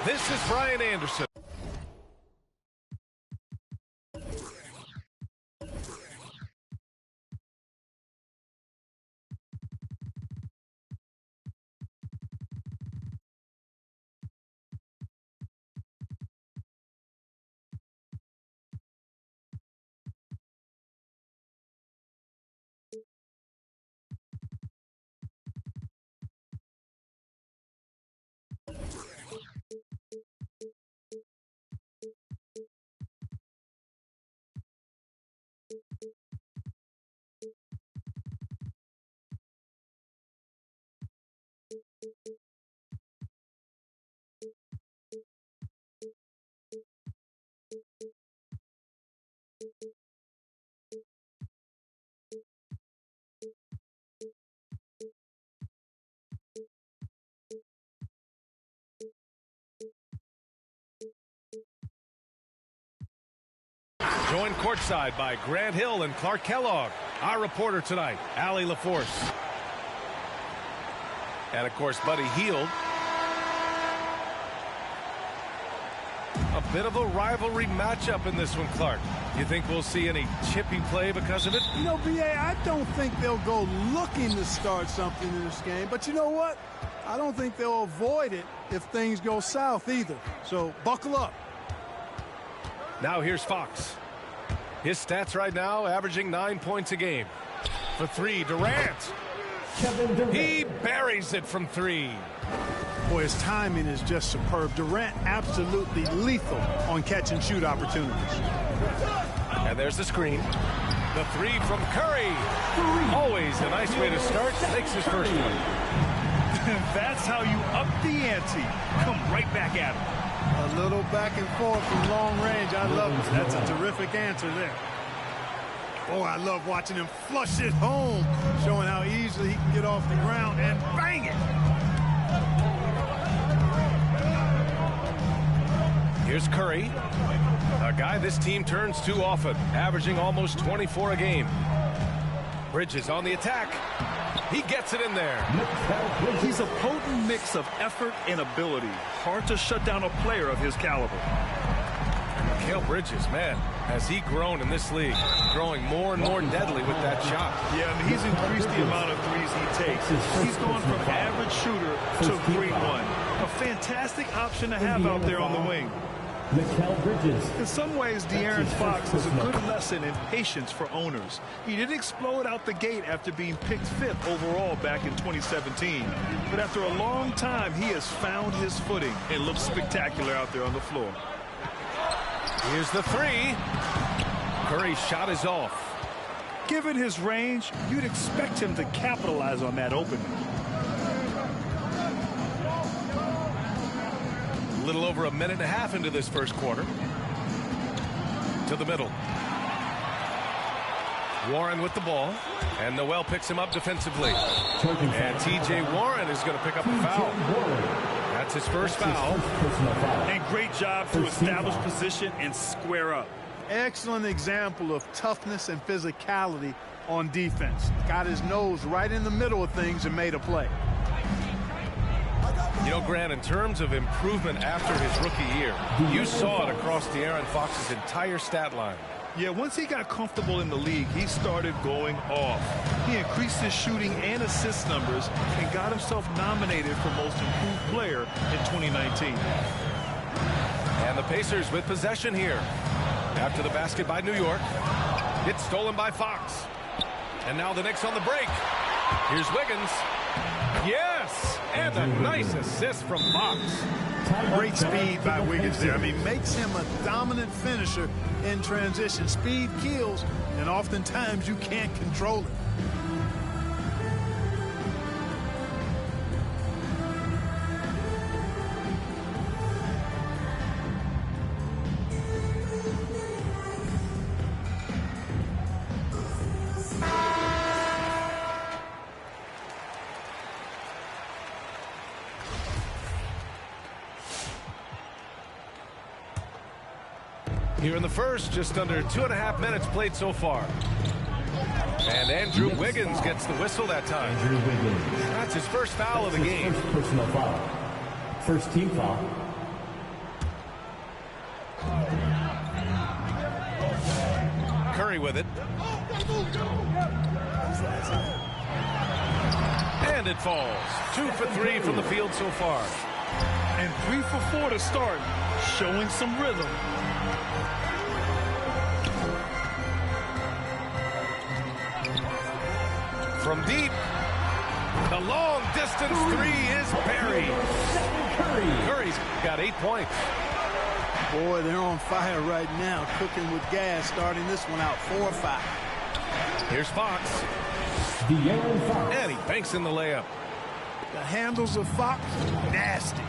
This is Brian Anderson. Joined courtside by Grant Hill and Clark Kellogg. Our reporter tonight, Allie LaForce. And, of course, Buddy Hield. A bit of a rivalry matchup in this one, Clark. You think we'll see any chippy play because of it? You know, B.A., I don't think they'll go looking to start something in this game. But you know what? I don't think they'll avoid it if things go south either. So buckle up. Now here's Fox. His stats right now averaging 9 points a game. For three, Durant. He buries it from three. Boy, his timing is just superb. Durant absolutely lethal on catch-and-shoot opportunities. And there's the screen. The three from Curry. Always a nice way to start. Makes his first one. That's how you up the ante. Come right back at him. A little back and forth from long range. I love it. That's a terrific answer there. Oh, I love watching him flush it home, showing how easily he can get off the ground and bang it. Here's Curry, a guy this team turns to often, averaging almost 24 a game. Bridges on the attack. He gets it in there. He's a potent mix of effort and ability. Hard to shut down a player of his caliber. Mikal Bridges, man, has he grown in this league, growing more and more deadly with that shot. Yeah, I mean, he's increased the amount of threes he takes. He's gone from average shooter to great one. A fantastic option to have out there on the wing. Mikal Bridges. In some ways, De'Aaron Fox is a good lesson in patience for owners. He didn't explode out the gate after being picked 5th overall back in 2017. But after a long time, he has found his footing and looks spectacular out there on the floor. Here's the three. Curry's shot is off. Given his range, you'd expect him to capitalize on that opening. A little over a minute and a half into this first quarter. To the middle. Warren with the ball. And Noel picks him up defensively. And T.J. Warren is going to pick up a foul. That's his first foul. And great job to establish position and square up. Excellent example of toughness and physicality on defense. Got his nose right in the middle of things and made a play. You know, Grant, in terms of improvement after his rookie year, you saw it across De'Aaron Fox's entire stat line. Yeah, once he got comfortable in the league, he started going off. He increased his shooting and assist numbers and got himself nominated for Most Improved Player in 2019. And the Pacers with possession here. After the basket by New York. It's stolen by Fox. And now the Knicks on the break. Here's Wiggins. Yes! And a nice assist from Fox. Great speed by Wiggins there. I mean, makes him a dominant finisher in transition. Speed kills, and oftentimes you can't control it. Here in the first, just under 2.5 minutes played so far. And Andrew Wiggins gets the whistle that time. Andrew Wiggins. That's his first foul of the game. First personal foul. First team foul. Curry with it. And it falls. 2 for 3 from the field so far. And 3 for 4 to start, showing some rhythm. From deep, the long distance three is buried. Curry's got 8 points. Boy, they're on fire right now, cooking with gas, starting this one out 4-5. Here's Fox. Fox. And he banks in the layup. The handles of Fox, nasty.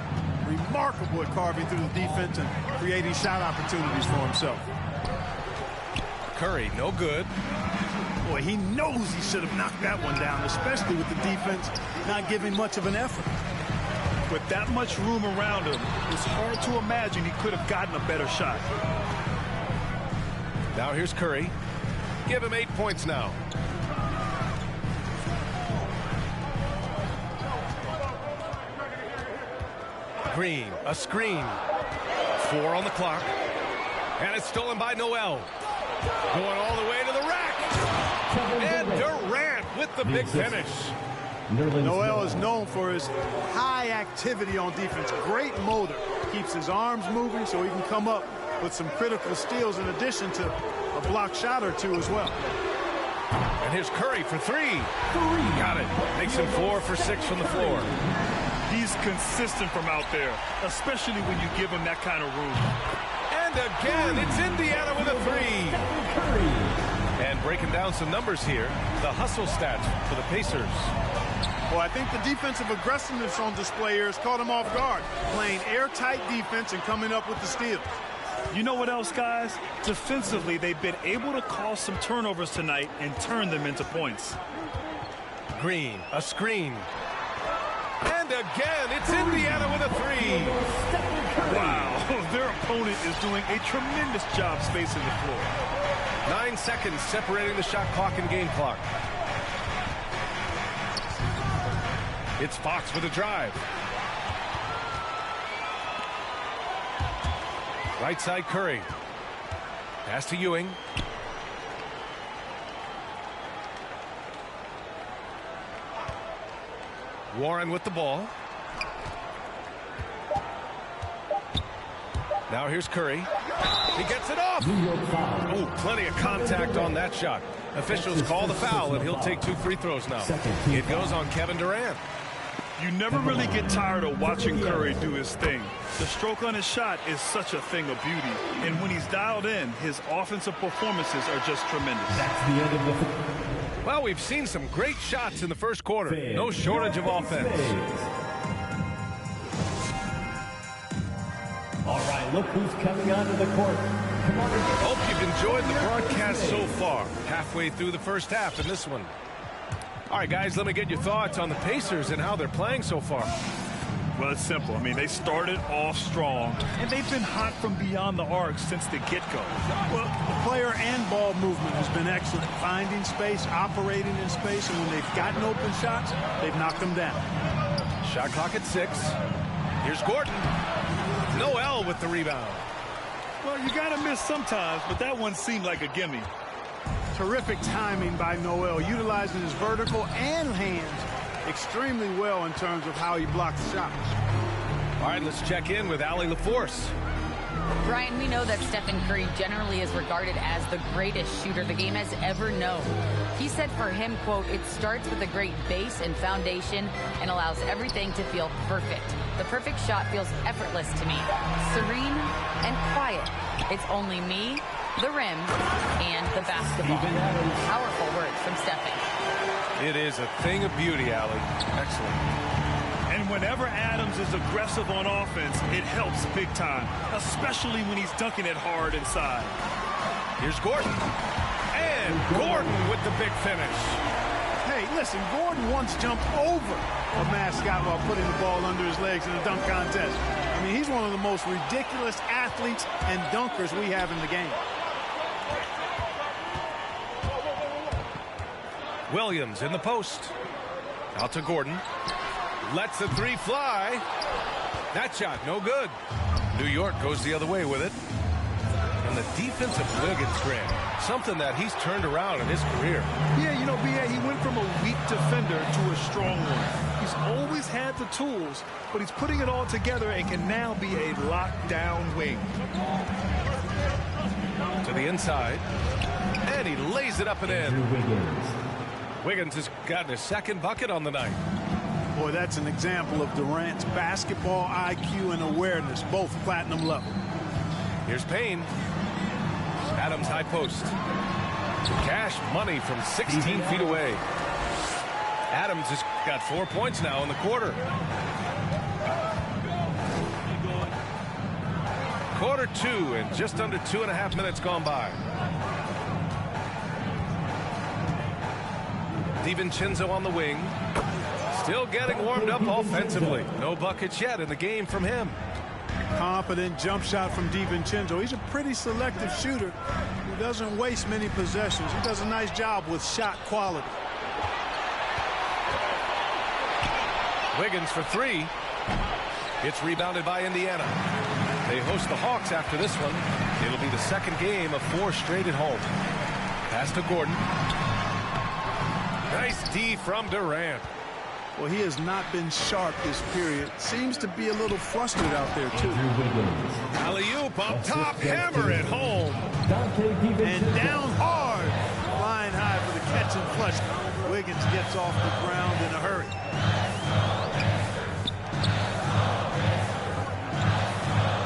Remarkable at carving through the defense and creating shot opportunities for himself. Curry, no good. Boy, he knows he should have knocked that one down, especially with the defense not giving much of an effort. With that much room around him, it's hard to imagine he could have gotten a better shot. Now here's Curry. Give him 8 points now. Green, a screen. 4 on the clock. And it's stolen by Noel. Going all the way to the rack. And Durant with the big finish. Noel is known for his high activity on defense. Great motor. Keeps his arms moving so he can come up with some critical steals in addition to a block shot or 2 as well. And here's Curry for 3. Got it. Makes him 4 for 6 from the floor. He's consistent from out there, especially when you give him that kind of room. And again, it's Indiana with a 3. And breaking down some numbers here, the hustle stats for the Pacers. Well, I think the defensive aggressiveness on display here has caught him off guard, playing airtight defense and coming up with the steals. You know what else, guys? Defensively, they've been able to cause some turnovers tonight and turn them into points. Green, a screen. And again, it's Indiana with a 3. Wow, their opponent is doing a tremendous job spacing the floor. 9 seconds separating the shot clock and game clock. It's Fox with a drive. Right side Curry. Pass to Ewing. Warren with the ball. Now here's Curry. He gets it off. Oh, plenty of contact on that shot. Officials call the foul, and he'll take 2 free throws now. It goes on Kevin Durant. You never really get tired of watching Curry do his thing. The stroke on his shot is such a thing of beauty. And when he's dialed in, his offensive performances are just tremendous. That's the end of the... Well, we've seen some great shots in the first quarter. No shortage of offense. All right, look who's coming onto the court. Come on. Hope you've enjoyed the broadcast so far. Halfway through the first half in this one. All right, guys, let me get your thoughts on the Pacers and how they're playing so far. Well, it's simple. I mean, they started off strong, and they've been hot from beyond the arc since the get-go. Well, the player and ball movement has been excellent. Finding space, operating in space, and when they've gotten open shots, they've knocked them down. Shot clock at 6. Here's Gordon. Noel with the rebound. Well, you got to miss sometimes, but that one seemed like a gimme. Terrific timing by Noel, utilizing his vertical and hands extremely well in terms of how he blocks shots. All right, let's check in with Allie LaForce. Brian, we know that Stephen Curry generally is regarded as the greatest shooter the game has ever known. He said for him, quote, "It starts with a great base and foundation and allows everything to feel perfect. The perfect shot feels effortless to me, serene and quiet. It's only me, the rim, and the basketball." Powerful words from Stephen. It is a thing of beauty, Allie. Excellent. And whenever Adams is aggressive on offense, it helps big time, especially when he's dunking it hard inside. Here's Gordon. And Gordon with the big finish. Hey, Listen, Gordon once jumped over a mascot while putting the ball under his legs in a dunk contest. I mean, he's one of the most ridiculous athletes and dunkers we have in the game. Williams in the post. Out to Gordon. Lets the three fly. That shot, no good. New York goes the other way with it. And the defensive Wiggins, Grant, something that he's turned around in his career. Yeah, you know, B.A., he went from a weak defender to a strong one. He's always had the tools, but he's putting it all together and can now be a lockdown wing. To the inside. And he lays it up and in. Wiggins has gotten his second bucket on the night. Boy, that's an example of Durant's basketball IQ and awareness, both platinum level. Here's Payne. Adams high post. Cash money from 16 feet away. Adams has got 4 points now in the quarter. Quarter two and just under 2.5 minutes gone by. DiVincenzo on the wing. Still getting warmed up offensively. No buckets yet in the game from him. Confident jump shot from DiVincenzo. He's a pretty selective shooter who doesn't waste many possessions. He does a nice job with shot quality. Wiggins for three. It's rebounded by Indiana. They host the Hawks after this one. It'll be the second game of 4 straight at home. Pass to Gordon. Nice D from Durant. Well, he has not been sharp this period. Seems to be a little flustered out there, too. Alley-oop up top, hammer it home. And down hard. Flying high for the catch and flush. Wiggins gets off the ground in a hurry.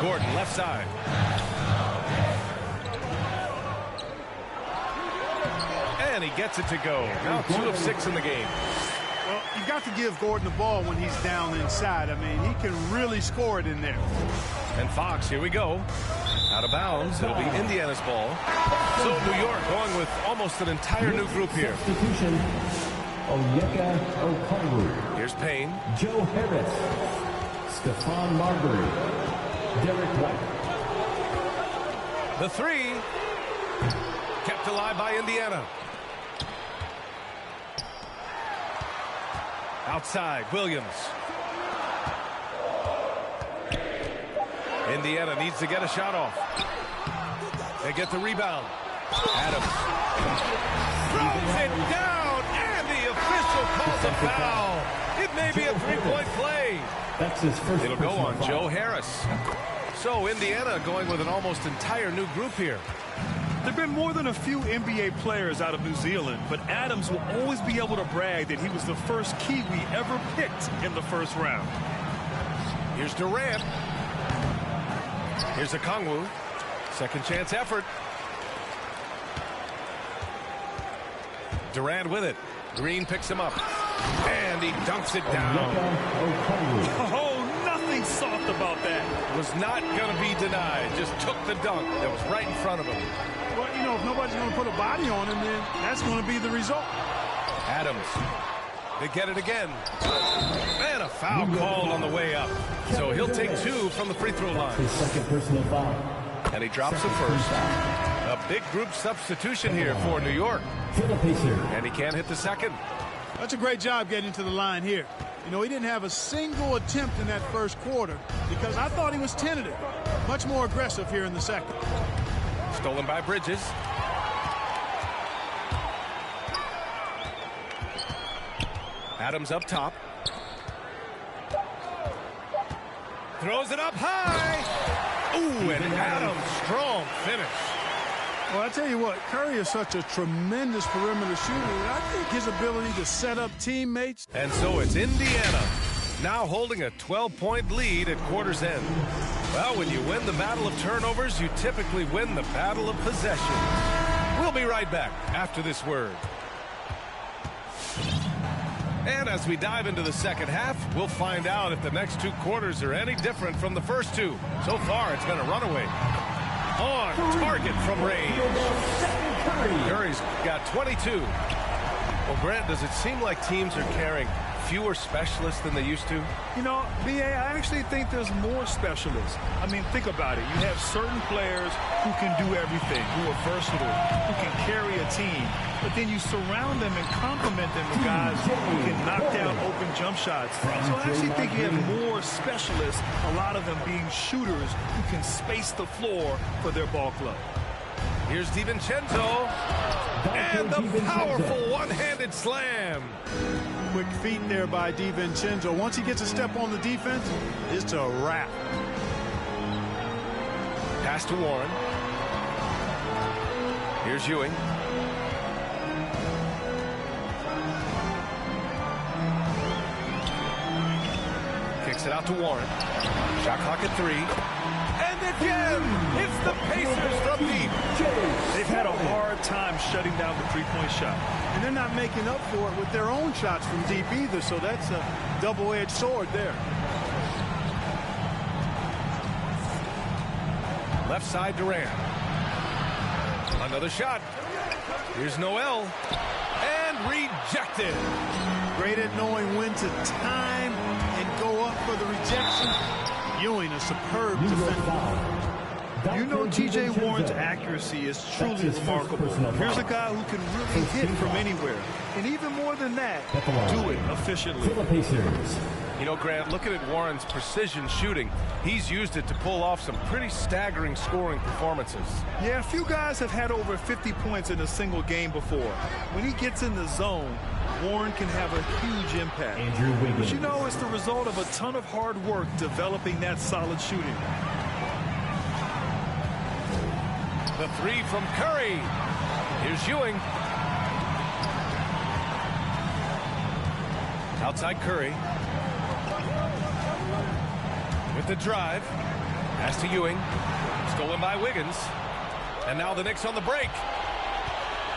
Gordon left side. And he gets it to go. Now 2 of 6 in the game. Well, you've got to give Gordon the ball when he's down inside. I mean, he can really score it in there. And Fox, here we go. Out of bounds. It'll be Indiana's ball. So New York going with almost an entire new group here. Substitution. Onyeka Okongwu. Here's Payne. Joe Harris. Stephon Marbury. Derek White. The three. Kept alive by Indiana. Outside, Williams. Indiana needs to get a shot off. They get the rebound. Adams throws it down, and the official calls a foul. It may be a 3-point play. That's his first. It'll go on Joe Harris. So Indiana going with an almost entire new group here. There have been more than a few NBA players out of New Zealand, but Adams will always be able to brag that he was the first Kiwi ever picked in the first round. Here's Durant. Here's Okongwu. Second chance effort. Durant with it. Green picks him up. And he dunks it down. Oh, nothing soft about that. Was not going to be denied. Just took the dunk that was right in front of him. Well, you know, if nobody's going to put a body on him, then that's going to be the result. Adams. They get it again. And a foul called on the way up. So he'll take 2 from the free throw line. His second personal foul. And he drops the first. A big group substitution here for New York. And he can't hit the second. That's a great job getting to the line here. You know, he didn't have a single attempt in that first quarter because I thought he was tentative. Much more aggressive here in the second. Stolen by Bridges. Adams up top. Throws it up high. Ooh, and Adams, strong finish. Well, I tell you what, Curry is such a tremendous perimeter shooter. I think his ability to set up teammates. And so it's Indiana now holding a 12-point lead at quarter's end. Well, when you win the battle of turnovers, you typically win the battle of possession. We'll be right back after this word. And as we dive into the second half, we'll find out if the next 2 quarters are any different from the first 2. So far, it's been a runaway. On target from range. Curry's got 22. Well, Grant, does it seem like teams are carrying fewer specialists than they used to? You know, B.A., I actually think there's more specialists. I mean, think about it. You have certain players who can do everything, who are versatile, who can carry a team. But then you surround them and complement them with guys who can knock down open jump shots. So I actually think you have more specialists, a lot of them being shooters who can space the floor for their ball club. Here's DiVincenzo. And the powerful one-handed slam. Quick feet there by DiVincenzo. Once he gets a step on the defense, it's a wrap. Pass to Warren. Here's Ewing. Kicks it out to Warren. Shot clock at 3. And again, it's the Pacers from deep. They've had a hard time shutting down the three-point shot. And they're not making up for it with their own shots from deep either, so that's a double-edged sword there. Left side Durant. Another shot. Here's Noel. And rejected. Great at knowing when to time and go up for the rejection. Ewing, a superb defender. You know T.J. Warren's accuracy is truly remarkable. Here's a guy who can really hit from anywhere. And even more than that, do it efficiently. You know, Grant, looking at Warren's precision shooting, he's used it to pull off some pretty staggering scoring performances. Yeah, a few guys have had over 50 points in a single game before. When he gets in the zone, Warren can have a huge impact. But you know, it's the result of a ton of hard work developing that solid shooting. The 3 from Curry. Here's Ewing. Outside Curry. With the drive. Pass to Ewing. Stolen by Wiggins. And now the Knicks on the break.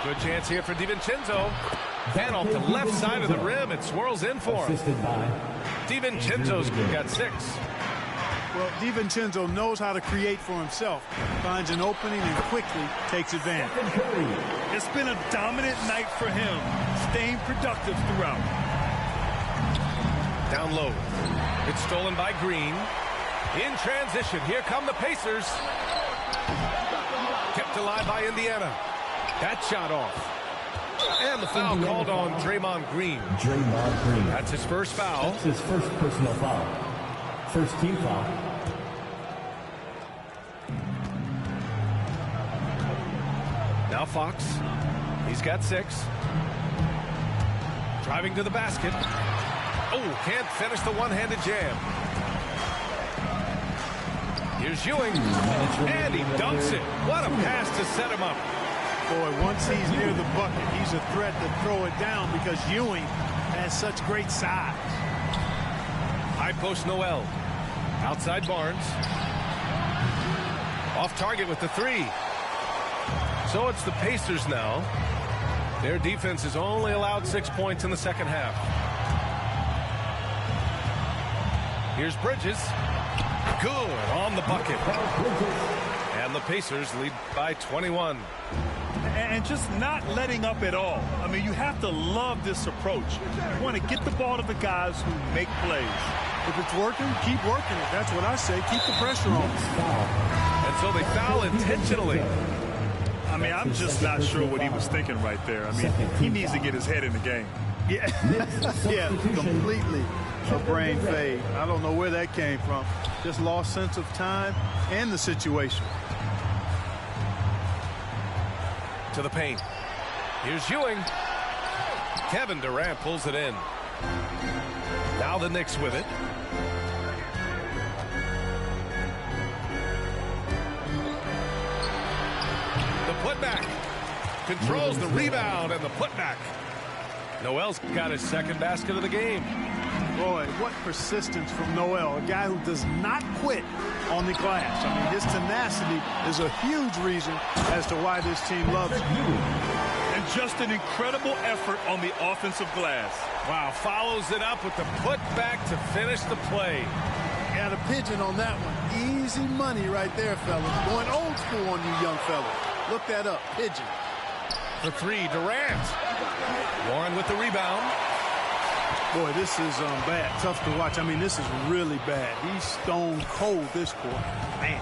Good chance here for DiVincenzo. And off the left side of the rim, it swirls in for him. DiVincenzo's got 6. Well, DiVincenzo knows how to create for himself. Finds an opening and quickly takes advantage. It's been a dominant night for him, staying productive throughout. Down low. It's stolen by Green. In transition, here come the Pacers. Kept alive by Indiana. That shot off. And the foul called on Draymond Green. That's his first foul. That's his first personal foul. First team foul. Now Fox. He's got 6. Driving to the basket. Oh, can't finish the one-handed jam. Here's Ewing. And he dunks it. What a pass to set him up. Boy, once he's near the bucket, he's a threat to throw it down because Ewing has such great size. High post Noel. Outside Barnes. Off target with the 3. So it's the Pacers now. Their defense has only allowed 6 points in the second half. Here's Bridges. Good on the bucket. And the Pacers lead by 21. And just not letting up at all. I mean, you have to love this approach. You want to get the ball to the guys who make plays. If it's working, keep working it. That's what I say. Keep the pressure on. And so they foul intentionally. I mean, I'm just not sure what he was thinking right there. I mean, he needs to get his head in the game. Yeah, yeah, completely a brain fade. I don't know where that came from. Just lost sense of time and the situation. To the paint. Here's Ewing. Kevin Durant pulls it in. Now the Knicks with it. The putback. Controls the rebound and the putback. Noel's got his second basket of the game. Boy, what persistence from Noel, a guy who does not quit on the glass. I mean, his tenacity is a huge reason as to why this team loves him. And just an incredible effort on the offensive glass. Wow, follows it up with the putback to finish the play. Got a pigeon on that one. Easy money right there, fellas. Going old school on you young fellas. Look that up, pigeon. For three, Durant. Warren with the rebound. Boy, this is bad. Tough to watch. I mean, this is really bad. He's stone cold this quarter. Man.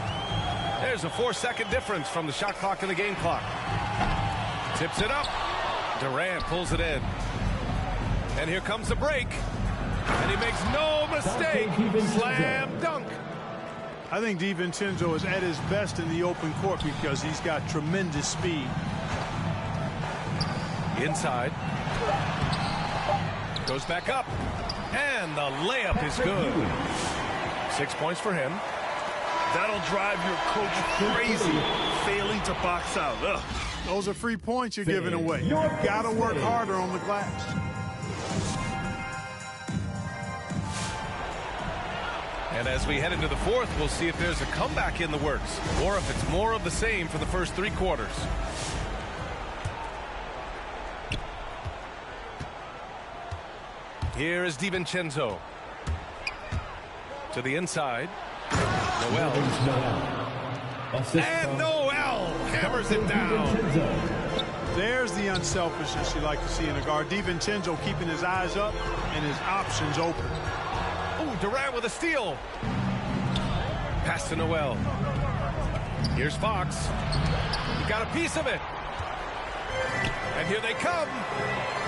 There's a 4-second difference from the shot clock and the game clock. Tips it up. Durant pulls it in. And here comes the break. And he makes no mistake. Slam dunk. I think DiVincenzo is at his best in the open court because he's got tremendous speed. Inside. Goes back up. And the layup is good. 6 points for him. That'll drive your coach crazy, failing to box out. Ugh. Those are free points you're giving away. You've got to work harder on the glass. And as we head into the fourth, we'll see if there's a comeback in the works or if it's more of the same for the first 3 quarters. Here is DiVincenzo. To the inside. Noel. And Noel hammers it down. There's the unselfishness you like to see in a guard. DiVincenzo keeping his eyes up and his options open. Oh, Durant with a steal. Pass to Noel. Here's Fox. He got a piece of it. And here they come.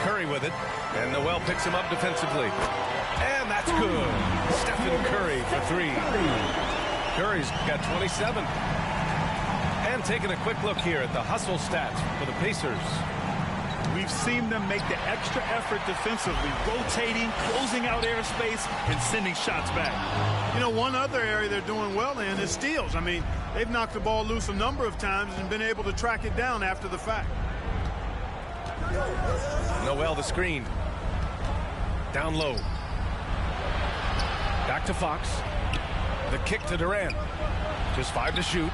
Curry with it. And Noel picks him up defensively. And that's good. Stephen Curry for 3. Curry's got 27. And taking a quick look here at the hustle stats for the Pacers. We've seen them make the extra effort defensively, rotating, closing out airspace, and sending shots back. You know, one other area they're doing well in is steals. I mean, they've knocked the ball loose a number of times and been able to track it down after the fact. Noel the screen. Down low. Back to Fox. The kick to Durant. Just 5 to shoot.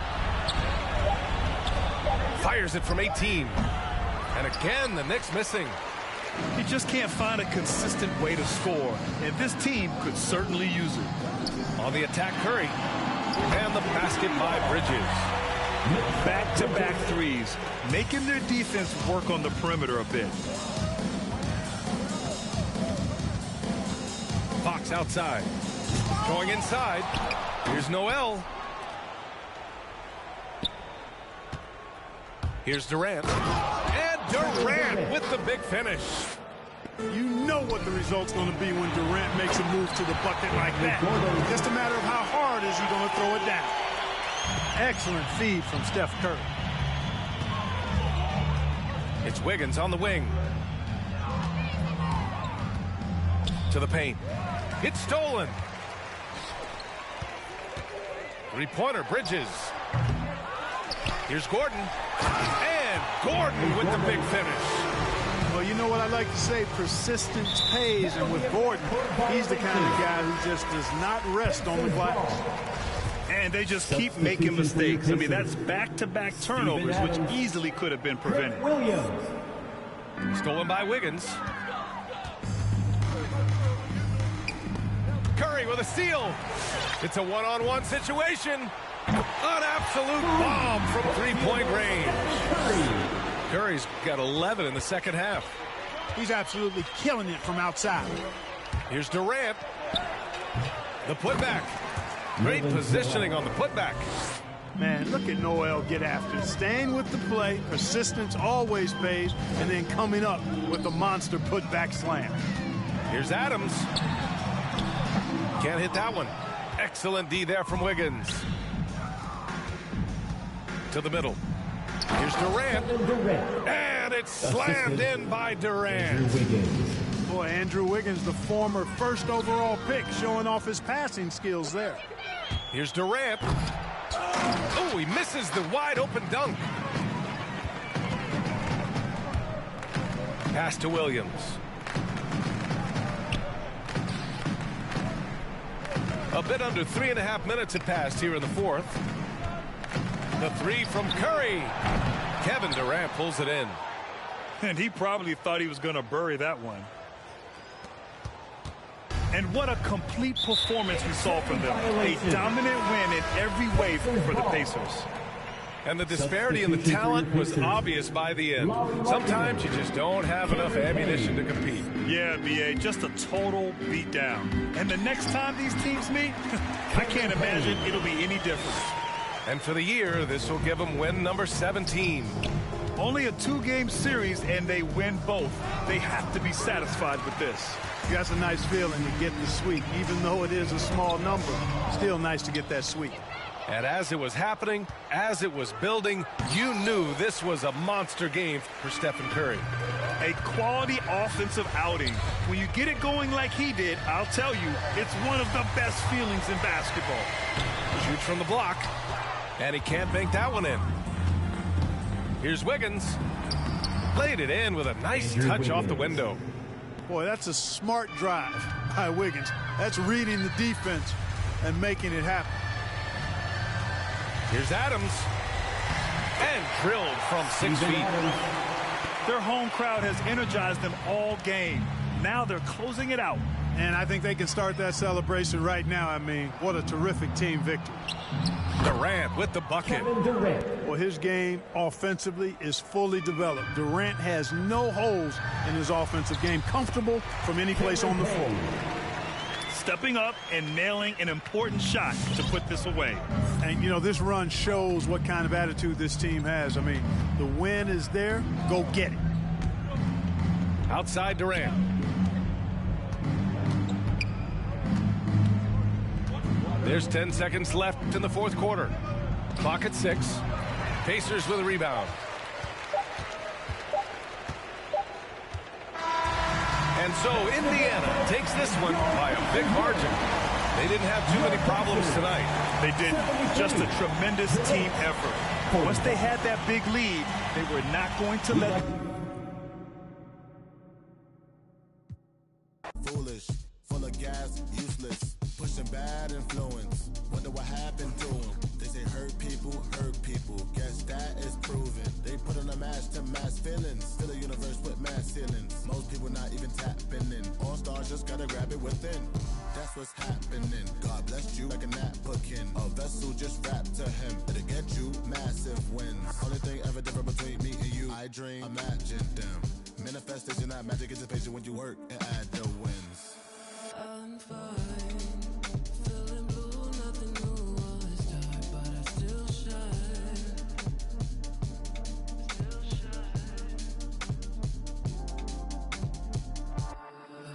Fires it from 18. And again, the Knicks missing. He just can't find a consistent way to score, and this team could certainly use it. On the attack, Curry. And the basket by Bridges. Back-to-back threes, making their defense work on the perimeter a bit. Fox outside. Going inside. Here's Noel. Here's Durant. And Durant with the big finish. You know what the result's going to be when Durant makes a move to the bucket like that. Just a matter of how hard is he going to throw it down. Excellent feed from Steph Curry. It's Wiggins on the wing. To the paint. It's stolen. 3-pointer, Bridges. Here's Gordon. And Gordon with the big finish. Well, you know what I like to say, persistence pays, and with Gordon, he's the kind of guy who just does not rest on the glass. And they just keep making mistakes. I mean, that's back-to-back turnovers, which easily could have been prevented. Stolen by Wiggins. Curry with a steal. It's a one-on-one situation. An absolute bomb from 3-point range. Curry's got 11 in the second half. He's absolutely killing it from outside. Here's Durant. The putback. Great positioning on the putback. Man, look at Noel get after it. Staying with the play, persistence always pays, and then coming up with the monster putback slam. Here's Adams. Can't hit that one. Excellent D there from Wiggins. To the middle. Here's Durant. And it's slammed in by Durant. Boy, Andrew Wiggins, the former first overall pick, showing off his passing skills there. Here's Durant. Oh, he misses the wide open dunk. Pass to Williams. A bit under 3.5 minutes had passed here in the fourth. The 3 from Curry. Kevin Durant pulls it in. And he probably thought he was going to bury that one. And what a complete performance we saw from them. A dominant win in every way for the Pacers. And the disparity in the talent was obvious by the end. Sometimes you just don't have enough ammunition to compete. Yeah, B.A., just a total beatdown. And the next time these teams meet, I can't imagine it'll be any different. And for the year, this will give them win number 17. Only a 2-game series, and they win both. They have to be satisfied with this. That's a nice feeling to get the sweep. Even though it is a small number, still nice to get that sweep. And as it was happening, as it was building, you knew this was a monster game for Stephen Curry. A quality offensive outing. When you get it going like he did, I'll tell you, it's one of the best feelings in basketball. Shoots from the block, and he can't bank that one in. Here's Wiggins. Played it in with a nice touch off the window. Boy, that's a smart drive by Wiggins. That's reading the defense and making it happen. Here's Adams. And drilled from 6 feet. Their home crowd has energized them all game. Now they're closing it out. And I think they can start that celebration right now. I mean, what a terrific team victory. Durant with the bucket. Well, his game offensively is fully developed. Durant has no holes in his offensive game. Comfortable from any place on the floor. Stepping up and nailing an important shot to put this away. And, you know, this run shows what kind of attitude this team has. I mean, the win is there. Go get it. Outside Durant. There's 10 seconds left in the fourth quarter. Clock at 6. Pacers with a rebound. And so Indiana takes this one by a big margin. They didn't have too many problems tonight. They didn't. Just a tremendous team effort. Once they had that big lead, they were not going to let... Foolish, full of gas, useless, pushing bad influence. Wonder what happened to them. They say hurt people, guess that is proven. They put on a match to mass feelings. Fill a universe with mass ceilings. Most people not even tapping in. All stars just gotta grab it within. That's what's happening. God bless you like a napkin. A vessel just wrapped to him. It'll get you massive wins. Only thing ever different between me and you, I dream, imagine them. Manifestation, not magic, it's a patient when you work and add the wins. I'm fine, feeling blue, nothing new was dark, but I still shine.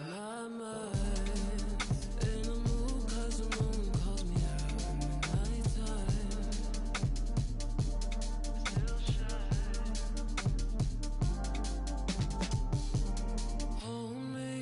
My mind's in a mood 'cause the moon calls me out in the nighttime. Still shine. Hold me.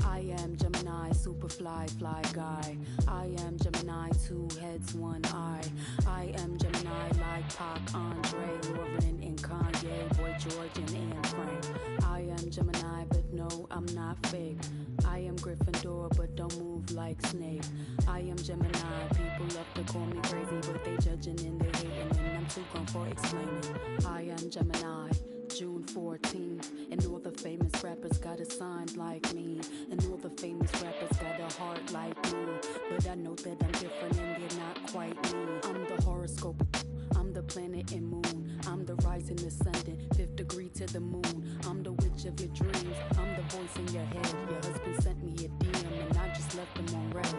I am Gemini, superfly, fly guy. I am Gemini, 2 heads, 1 eye. I am Gemini, like Pac, Andre, Lauren, and Kanye, Boy George, and Anne Frank. I am Gemini, but no, I'm not fake. I am Gryffindor, but don't move like Snape. I am Gemini, people love to call me crazy, but they judging and they hating, and I'm too gone for explaining. I am Gemini, June 14th, and all the famous rappers got a sign like me, and all the famous rappers got a heart like me, but I know that I'm different and they're not quite me. I'm the horoscope, I'm the planet and moon, I'm the rising, ascendant, 5th degree to the moon. I'm the witch of your dreams, I'm the voice in your head. Your husband sent me a DM and I just left him on red.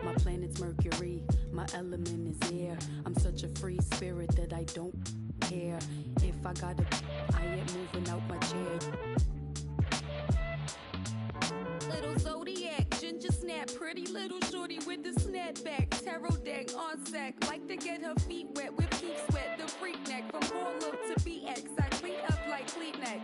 My planet's Mercury, my element is air. I'm such a free spirit that I don't care. If I gotta, I ain't moving out my chair. Little zodiac, ginger snap, pretty little shorty with the snapback, tarot deck on sack, like to get her feet wet with peep sweat, the freak neck from Harlem to BX, I clean up like Kleenex.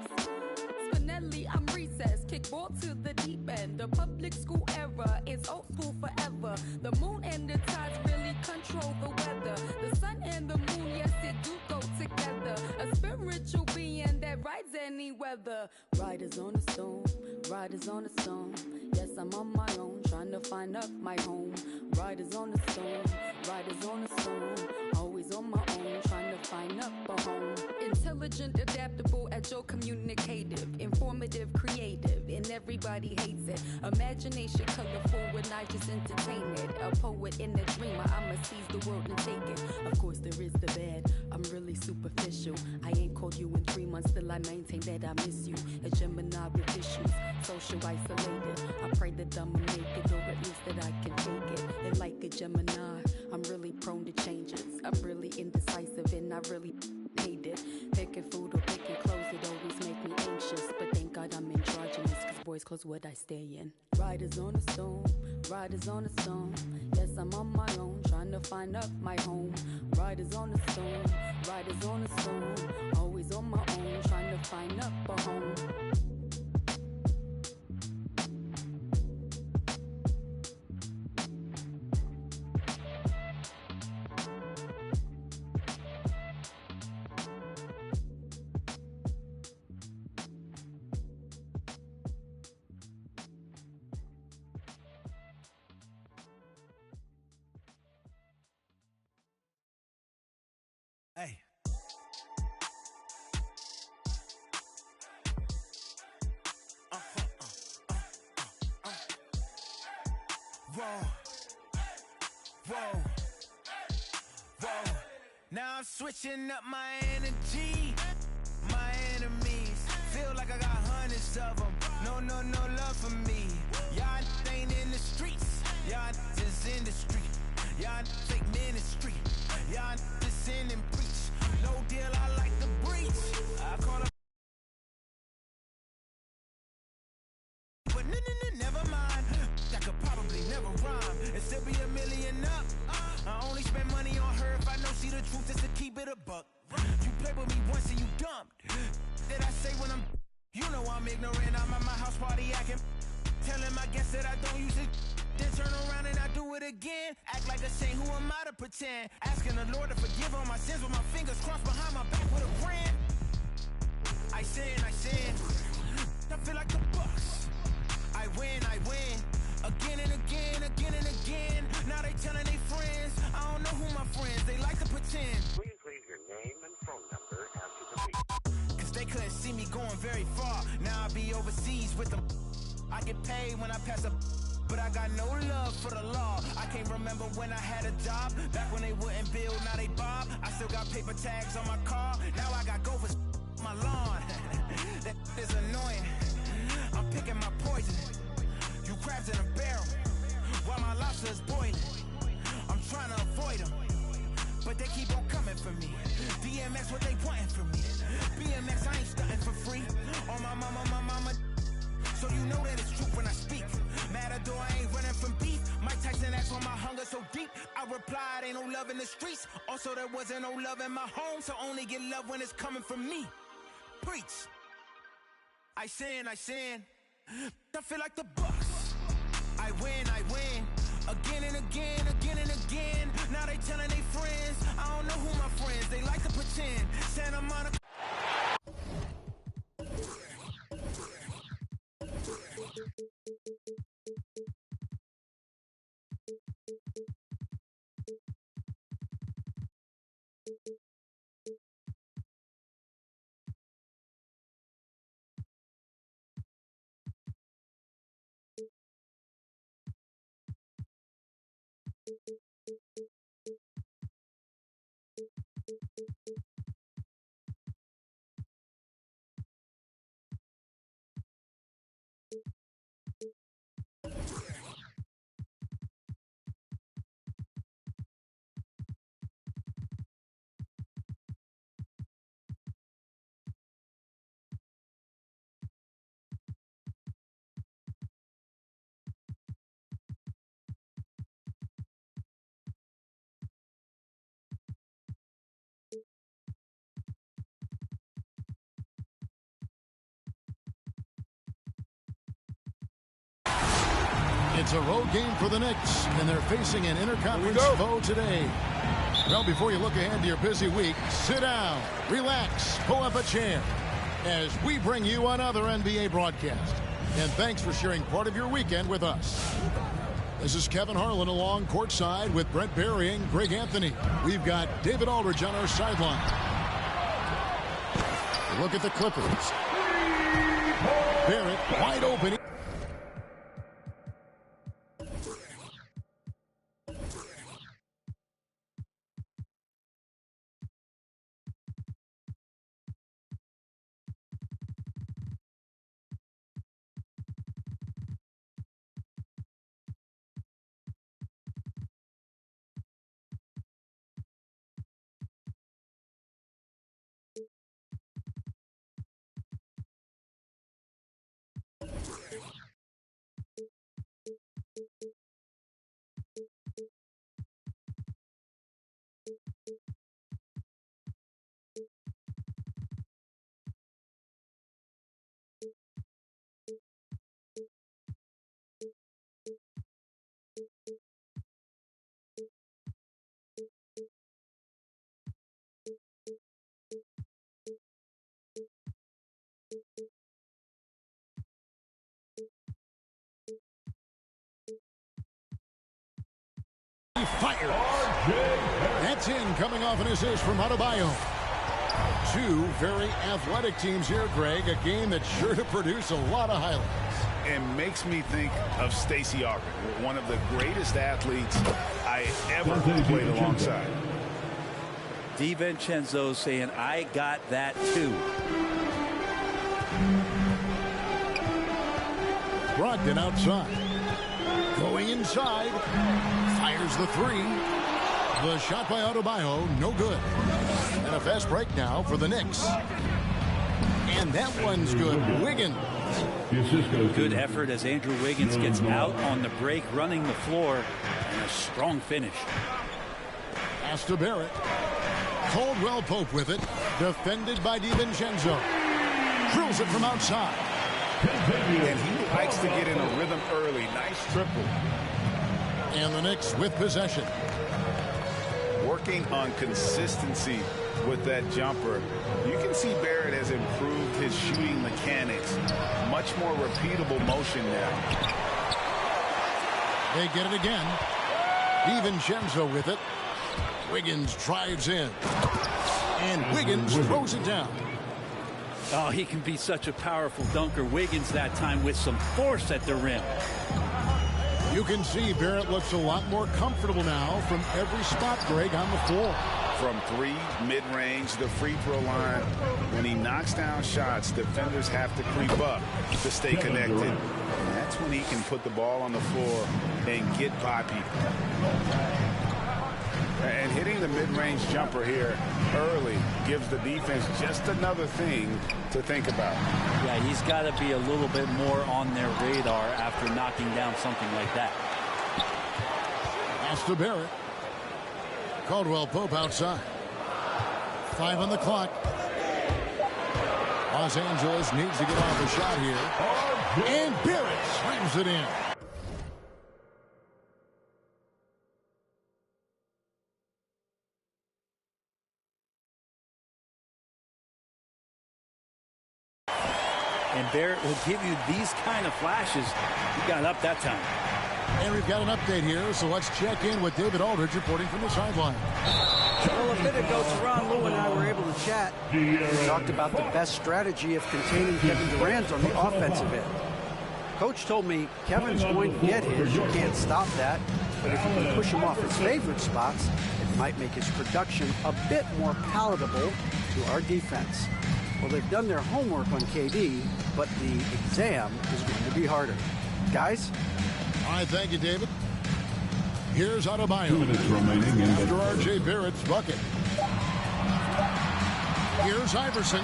Spinelli, I'm recess, kick ball to the deep end. The public school era is old school forever. The moon and the tides really control the weather. The sun and the moon, yes, it do go together. A spiritual being that rides any weather. Riders on a storm, riders on a storm. Yes, I'm on my own, trying to find up my home. Riders on a storm, riders on a storm. Always on my own, trying to find up a home. Intelligent, adaptable, agile, communicative, informative, creative, and everybody hates it. Imagination colorful when I just entertain it. A poet and a dreamer, I'ma seize the world and take it. Of course there is the bad, I'm really superficial. I ain't called you in 3 months, still I maintain that I miss you. A Gemini with issues, social isolated. I pray that I'ma make it, or at least that I can fake it. And like a Gemini, I'm really prone to changes. I'm really indecisive and I really hate it. Picking food or picking clothes, it always make me anxious. But thank God I'm androgynous, cause boys clothes what I stay in. Riders on a storm, riders on a storm. Yes, I'm on my own, trying to find up my home. Riders on a storm, riders on a storm. Always on my own, trying to find up a home. Hey. Whoa. Whoa. Whoa. Now I'm switching up my energy. My enemies feel like I got hundreds of them. No love for me. Y'all ain't in the streets. Y'all just in the street. Y'all fake ministry. Y'all just sin and preach. No deal, I like the breach. I call up. But never mind. I could probably never rhyme and still be a million up. I only spend money on her if I know she the truth, just to keep it a buck. You play with me once and you dumped. Did I say when I'm? You know I'm ignorant. I'm at my house party acting. Telling my guests that I don't use it. Then turn around and I do it again. Act like a saint, who am I to pretend? Asking the Lord to forgive all my sins with my fingers crossed behind my back with a grin. I sin. I feel like the Bucks. I win. Again and again. Now they telling their friends. I don't know who my friends, they like to pretend. Please leave your name and phone number after the beep. Cause they couldn't see me going very far. Now I be overseas with them. I get paid when I pass a, but I got no love for the law. I can't remember when I had a job. Back when they wouldn't build, now they bob. I still got paper tags on my car. Now I got gophers my lawn. That is annoying. I'm picking my poison. You crabs in a barrel while my lobster is boiling. I'm trying to avoid them, but they keep on coming for me. DMX, what they wanting from me? BMX, I ain't stunting for free. On my mama, so you know that it's true when I speak. Matador, I ain't running from beef. Mike Tyson asked why my hunger so deep. I replied, ain't no love in the streets. Also, there wasn't no love in my home, so only get love when it's coming from me. Preach. I sin. I feel like the Bucks. I win, again and again, again and again. Now they telling their friends, I don't know who my friends, they like to pretend. Santa Monica. It's a road game for the Knicks, and they're facing an interconference foe today. Well, before you look ahead to your busy week, sit down, relax, pull up a chair as we bring you another NBA broadcast. And thanks for sharing part of your weekend with us. This is Kevin Harlan along courtside with Brent Barry and Greg Anthony. We've got David Aldridge on our sideline. Look at the Clippers. Barrett wide open. Fire. That's in, coming off an assist from Adebayo. Two very athletic teams here, Greg. A game that's sure to produce a lot of highlights. It makes me think of Stacey Augmon, one of the greatest athletes I ever played alongside. DiVincenzo saying, I got that too. Brogdon outside. Going inside. Fires the three. The shot by Adebayo, no good. And a fast break now for the Knicks. And that one's good. Wiggins. Good effort as Andrew Wiggins gets out on the break, running the floor, and a strong finish. Pass to Barrett. Caldwell Pope with it. Defended by DiVincenzo. Drills it from outside. And he likes to get in a rhythm early. Nice triple. And the Knicks with possession. Working on consistency with that jumper. You can see Barrett has improved his shooting mechanics. Much more repeatable motion now. They get it again. DiVincenzo with it. Wiggins drives in. And Wiggins throws it down. Oh, he can be such a powerful dunker. Wiggins that time with some force at the rim. You can see Barrett looks a lot more comfortable now from every spot, Greg, on the floor. From three, mid-range, the free throw line. When he knocks down shots, defenders have to creep up to stay connected. And that's when he can put the ball on the floor and get by people. And hitting the mid-range jumper here early gives the defense just another thing to think about. Yeah, he's got to be a little bit more on their radar after knocking down something like that. Pass to Barrett. Caldwell Pope outside. 5 on the clock. Los Angeles needs to get off a shot here. And Barrett slams it in. And Barrett will give you these kind of flashes. He got up that time. And we've got an update here, so let's check in with David Aldridge reporting from the sideline. Well, a bit ago, Teron, Lou, and I were able to chat. We talked about the best strategy of containing Kevin Durant on the offensive end. Coach told me Kevin's going to get his. You can't stop that. But if you can push him off his favorite spots, it might make his production a bit more palatable to our defense. Well, they've done their homework on KD, but the exam is going to be harder. Guys? All right, thank you, David. Here's Adebayo. 2 minutes remaining in after R.J. Barrett's bucket. Here's Iverson.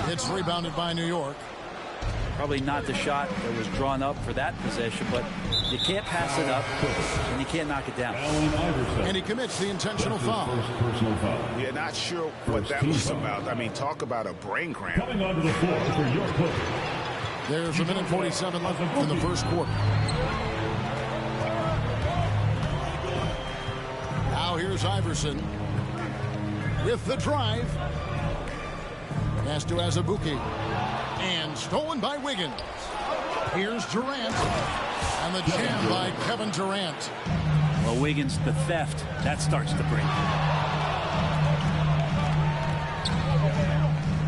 It's rebounded by New York. Probably not the shot that was drawn up for that possession, but you can't pass it up, and you can't knock it down. And he commits the intentional foul. Yeah, not sure what that was about. I mean, talk about a brain cramp. Coming onto the floor for your coach. There's a minute 47 left in the first quarter. Now here's Iverson with the drive. Pass to Azubuike. And stolen by Wiggins. Here's Durant. And the jam by Kevin Durant. Well, Wiggins, the theft, that starts to break.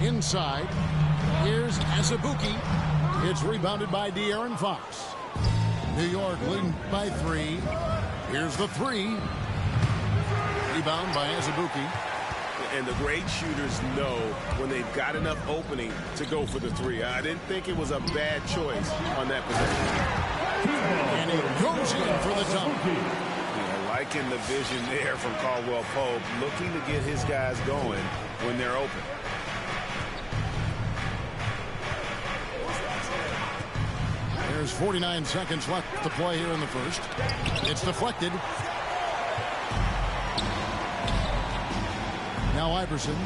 Inside. Here's Azubuike. It's rebounded by De'Aaron Fox. New York leading by 3. Here's the 3. Rebound by Azubuike. And the great shooters know when they've got enough opening to go for the 3. I didn't think it was a bad choice on that possession. And he goes in for the dunk. Yeah, liking the vision there from Caldwell Pope, looking to get his guys going when they're open. There's 49 seconds left to play here in the first. It's deflected. Now Iverson.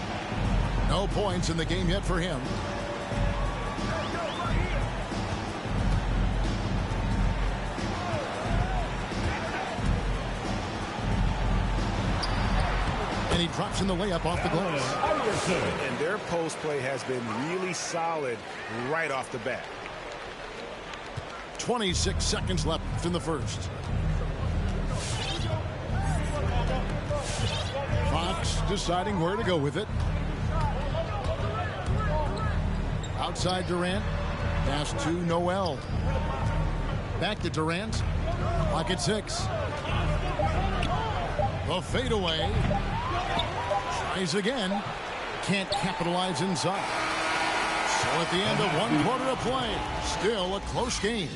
No points in the game yet for him. And he drops in the layup off the glass. And their post play has been really solid right off the bat. 26 seconds left in the first. Fox deciding where to go with it. Outside Durant. Pass to Noel. Back to Durant. Clock at 6. The fadeaway. Tries again. Can't capitalize inside. So at the end of 1 quarter of play, still a close game.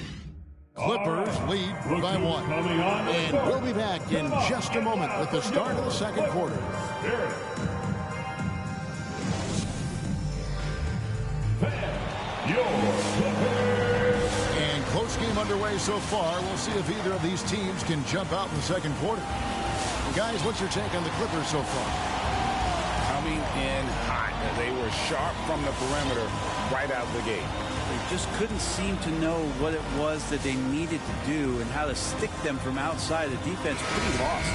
Clippers lead by 1. And we'll be back in just a moment with the start of the second quarter. And close game underway so far. We'll see if either of these teams can jump out in the second quarter. And guys, what's your take on the Clippers so far? Coming in hot. They were sharp from the perimeter right out the gate. They just couldn't seem to know what it was that they needed to do and how to stick them from outside. The defense pretty lost.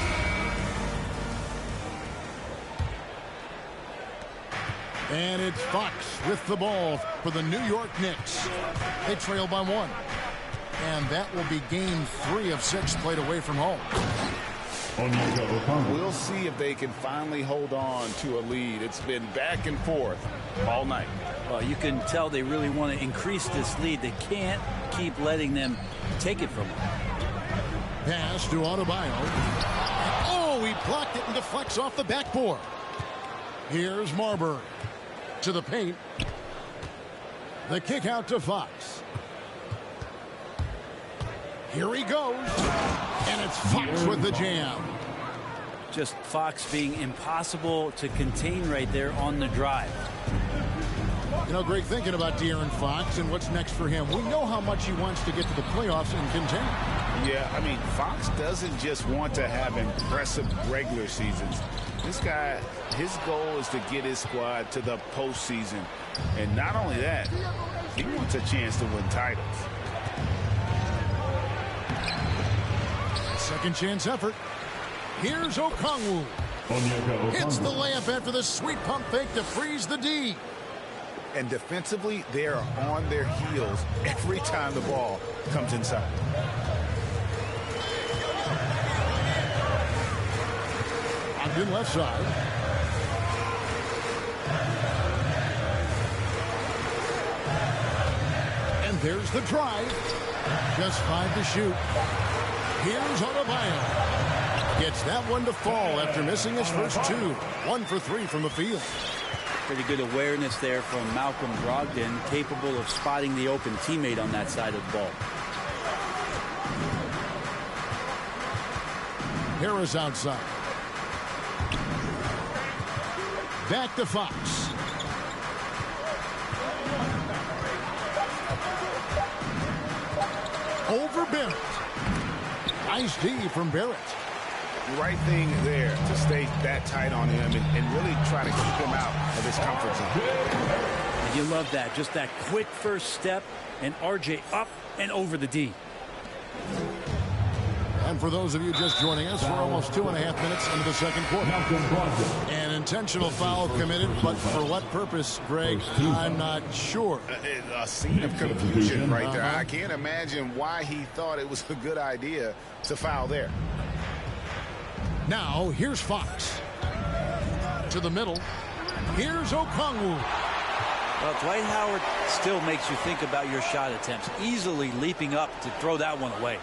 And it's Fox with the ball for the New York Knicks. They trail by 1. And that will be game 3 of 6 played away from home. We'll see if they can finally hold on to a lead. It's been back and forth all night. Well, you can tell they really want to increase this lead. They can't keep letting them take it from them. Pass to Adebayo. Oh, he blocked it and deflects off the backboard. Here's Marbury to the paint. The kick out to Fox. Here he goes. And it's Fox with the jam. Just Fox being impossible to contain right there on the drive. You know, Greg, thinking about De'Aaron Fox and what's next for him, we know how much he wants to get to the playoffs and contain. Yeah, I mean, Fox doesn't just want to have impressive regular seasons. This guy, his goal is to get his squad to the postseason. And not only that, he wants a chance to win titles. Second chance effort. Here's Okongwu. Hits the layup after the sweet pump fake to freeze the D. And defensively, they are on their heels every time the ball comes inside. Ogden left side. And there's the drive. Just 5 to shoot. Here's Adebayo. Gets that one to fall after missing his first 2. 1 for 3 from the field. Pretty good awareness there from Malcolm Brogdon, capable of spotting the open teammate on that side of the ball. Harris outside. Back to Fox. Over Barrett. Nice D from Barrett. Right thing there to stay that tight on him and really try to keep him out of his comfort zone. And you love that. Just that quick first step, and RJ up and over the D. And for those of you just joining us, we're almost 2.5 minutes into the second quarter. An intentional foul committed, but for what purpose, Greg, I'm not sure. A scene of confusion right there. I can't imagine why he thought it was a good idea to foul there. Now, here's Fox. To the middle. Here's Okongwu. Well, Dwight Howard still makes you think about your shot attempts, easily leaping up to throw that one away.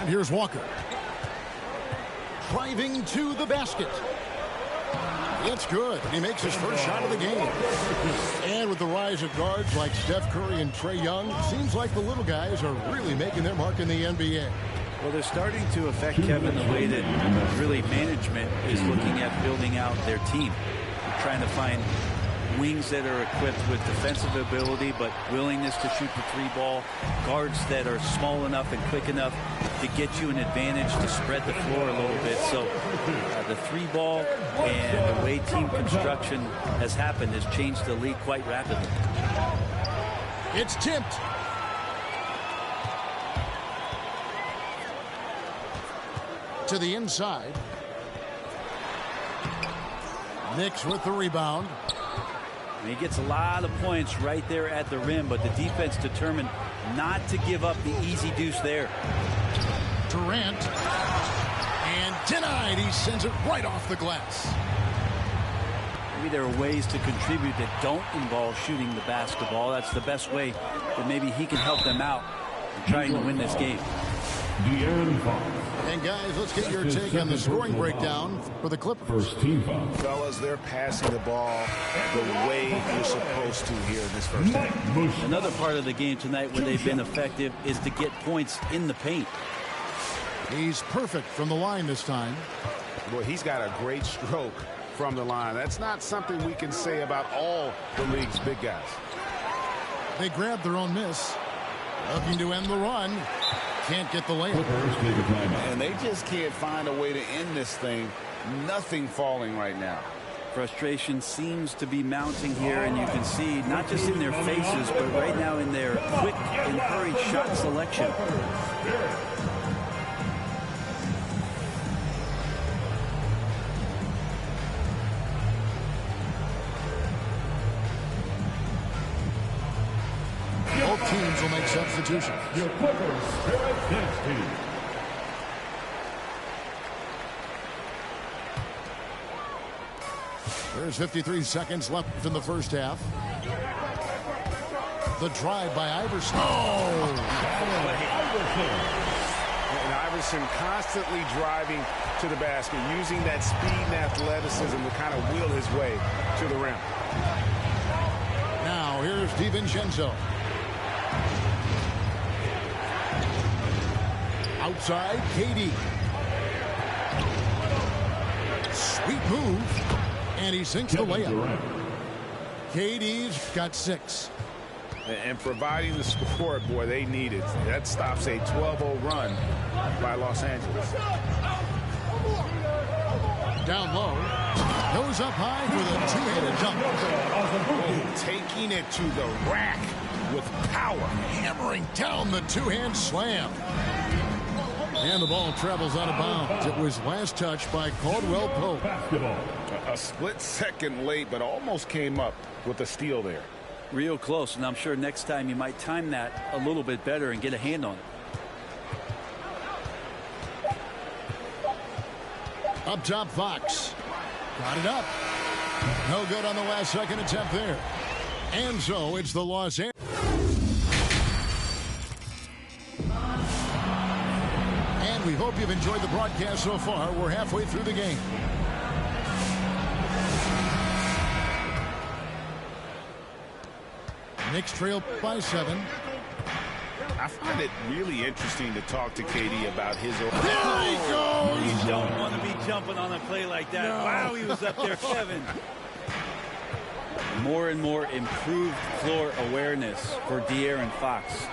And here's Walker. Driving to the basket. It's good. He makes his first shot of the game. And with the rise of guards like Steph Curry and Trae Young, seems like the little guys are really making their mark in the NBA. Well, they're starting to affect Kevin the way that really management is looking at building out their team. They're trying to find wings that are equipped with defensive ability but willingness to shoot the 3-ball, guards that are small enough and quick enough to get you an advantage to spread the floor a little bit. So the 3-ball and the way team construction has happened has changed the league quite rapidly. It's tipped. To the inside. Knicks with the rebound. And he gets a lot of points right there at the rim, but the defense determined not to give up the easy deuce there. Durant. And denied. He sends it right off the glass. Maybe there are ways to contribute that don't involve shooting the basketball. That's the best way that maybe he can help them out in trying to win this game. And guys, let's get your take on the scoring breakdown for the Clippers. First team foul. Fellas, they're passing the ball the way you're supposed to here in this first half. Another part of the game tonight where they've been effective is to get points in the paint. He's perfect from the line this time. Boy, he's got a great stroke from the line. That's not something we can say about all the league's big guys. They grabbed their own miss. Looking to end the run. Can't get the layup. And they just can't find a way to end this thing. Nothing falling right now. Frustration seems to be mounting here, and you can see not just in their faces, but right now in their quick and hurried shot selection. Both teams will make substitutions. Your Clippers Spirit Dance Team. There's 53 seconds left in the first half. The drive by Iverson. Oh! And Iverson constantly driving to the basket, using that speed and athleticism to kind of wheel his way to the rim. Now here's DiVincenzo. Outside, KD. Sweet move. And he sinks the layup. KD's got 6. And providing the score, boy, they need it. That stops a 12-0 run by Los Angeles. Down low. Goes up high for the two-handed dunk. Oh, taking it to the rack with power. Hammering down the two-hand slam. And the ball travels out of bounds. It was last touched by Caldwell Pope. A split second late, but almost came up with a steal there. Real close, and I'm sure next time you might time that a little bit better and get a hand on it. Up top, Fox. Got it up. No good on the last second attempt there. And so it's the Los Angeles. And we hope you've enjoyed the broadcast so far. We're halfway through the game. Knicks trail by 7. I find it really interesting to talk to KD about his. There he goes! You don't want to be jumping on a play like that. No. Wow, he was up there, Kevin. More and more improved floor awareness for De'Aaron Fox.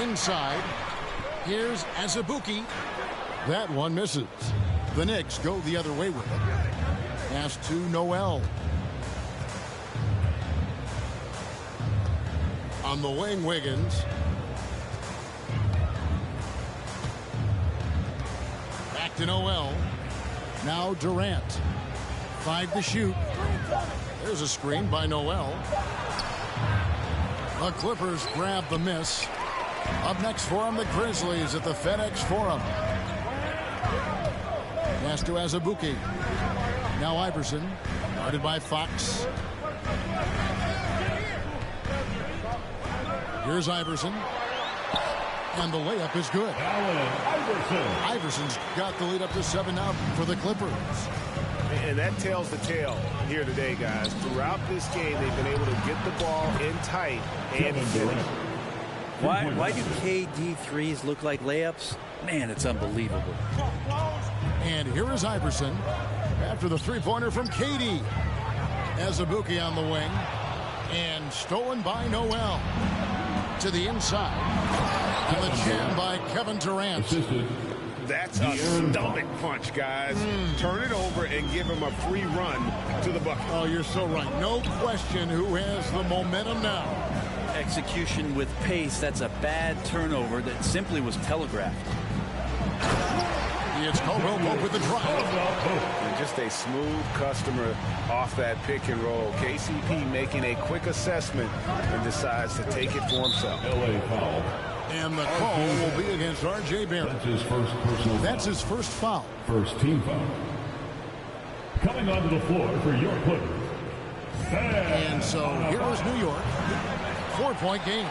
Inside, here's Azubuike. That one misses. The Knicks go the other way with it. Pass to Noel. On the wing, Wiggins. Back to Noel. Now Durant. 5 to shoot. There's a screen by Noel. The Clippers grab the miss. Up next for them, the Grizzlies at the FedEx Forum. Pass to Azubuike. Now Iverson. Guarded by Fox. Here's Iverson. And the layup is good. Iverson's got the lead up to 7 now for the Clippers. And that tells the tale here today, guys. Throughout this game, they've been able to get the ball in tight and finish. Why do KD threes look like layups? Man, it's unbelievable. And here is Iverson after the three-pointer from KD. Azubuike on the wing. And stolen by Noel. To the inside. And the jam by Kevin Durant. That's a stomach punch, guys. Turn it over and give him a free run to the bucket. Oh, you're so right. No question who has the momentum now. Execution with pace. That's a bad turnover that simply was telegraphed. It's Caldwell Pope with the drive. And just a smooth customer off that pick and roll. KCP making a quick assessment and decides to take it for himself. And the call will be against R.J. Barrett. That's his first foul. First team foul. Coming onto the floor for your Clippers. And so here is New York. 4-point game.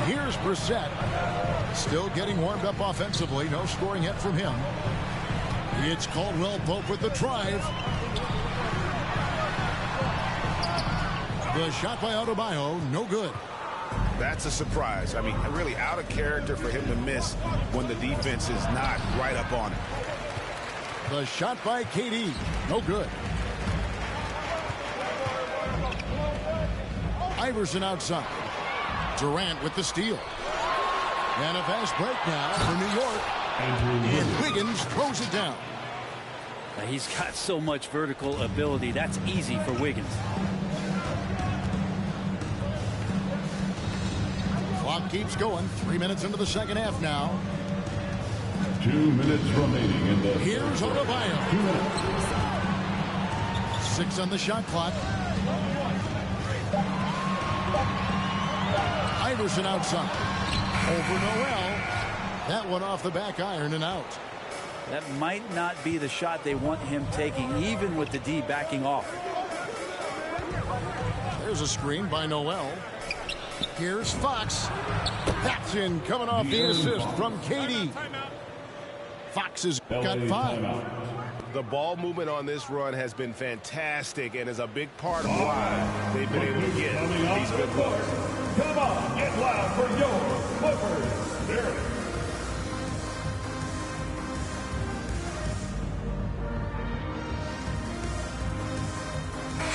Here's Brissett. Still getting warmed up offensively. No scoring yet from him. It's Caldwell Pope with the drive. The shot by Adebayo, no good. That's a surprise. I mean, really out of character for him to miss when the defense is not right up on it. The shot by KD, no good. Iverson outside. Durant with the steal. And a fast break now for New York. And Wiggins throws it down. He's got so much vertical ability. That's easy for Wiggins. Clock keeps going. 3 minutes into the second half now. 2 minutes remaining in the. Here's Adebayo. 2 minutes. 6 on the shot clock. Iverson outside. Over Noel. That one off the back iron and out. That might not be the shot they want him taking, even with the D backing off. There's a screen by Noel. Here's Fox. That's in, coming off the assist from KD. Fox has got 5. The ball movement on this run has been fantastic and is a big part of why they've been able to get these good balls. Come on, get loud for your Clippers.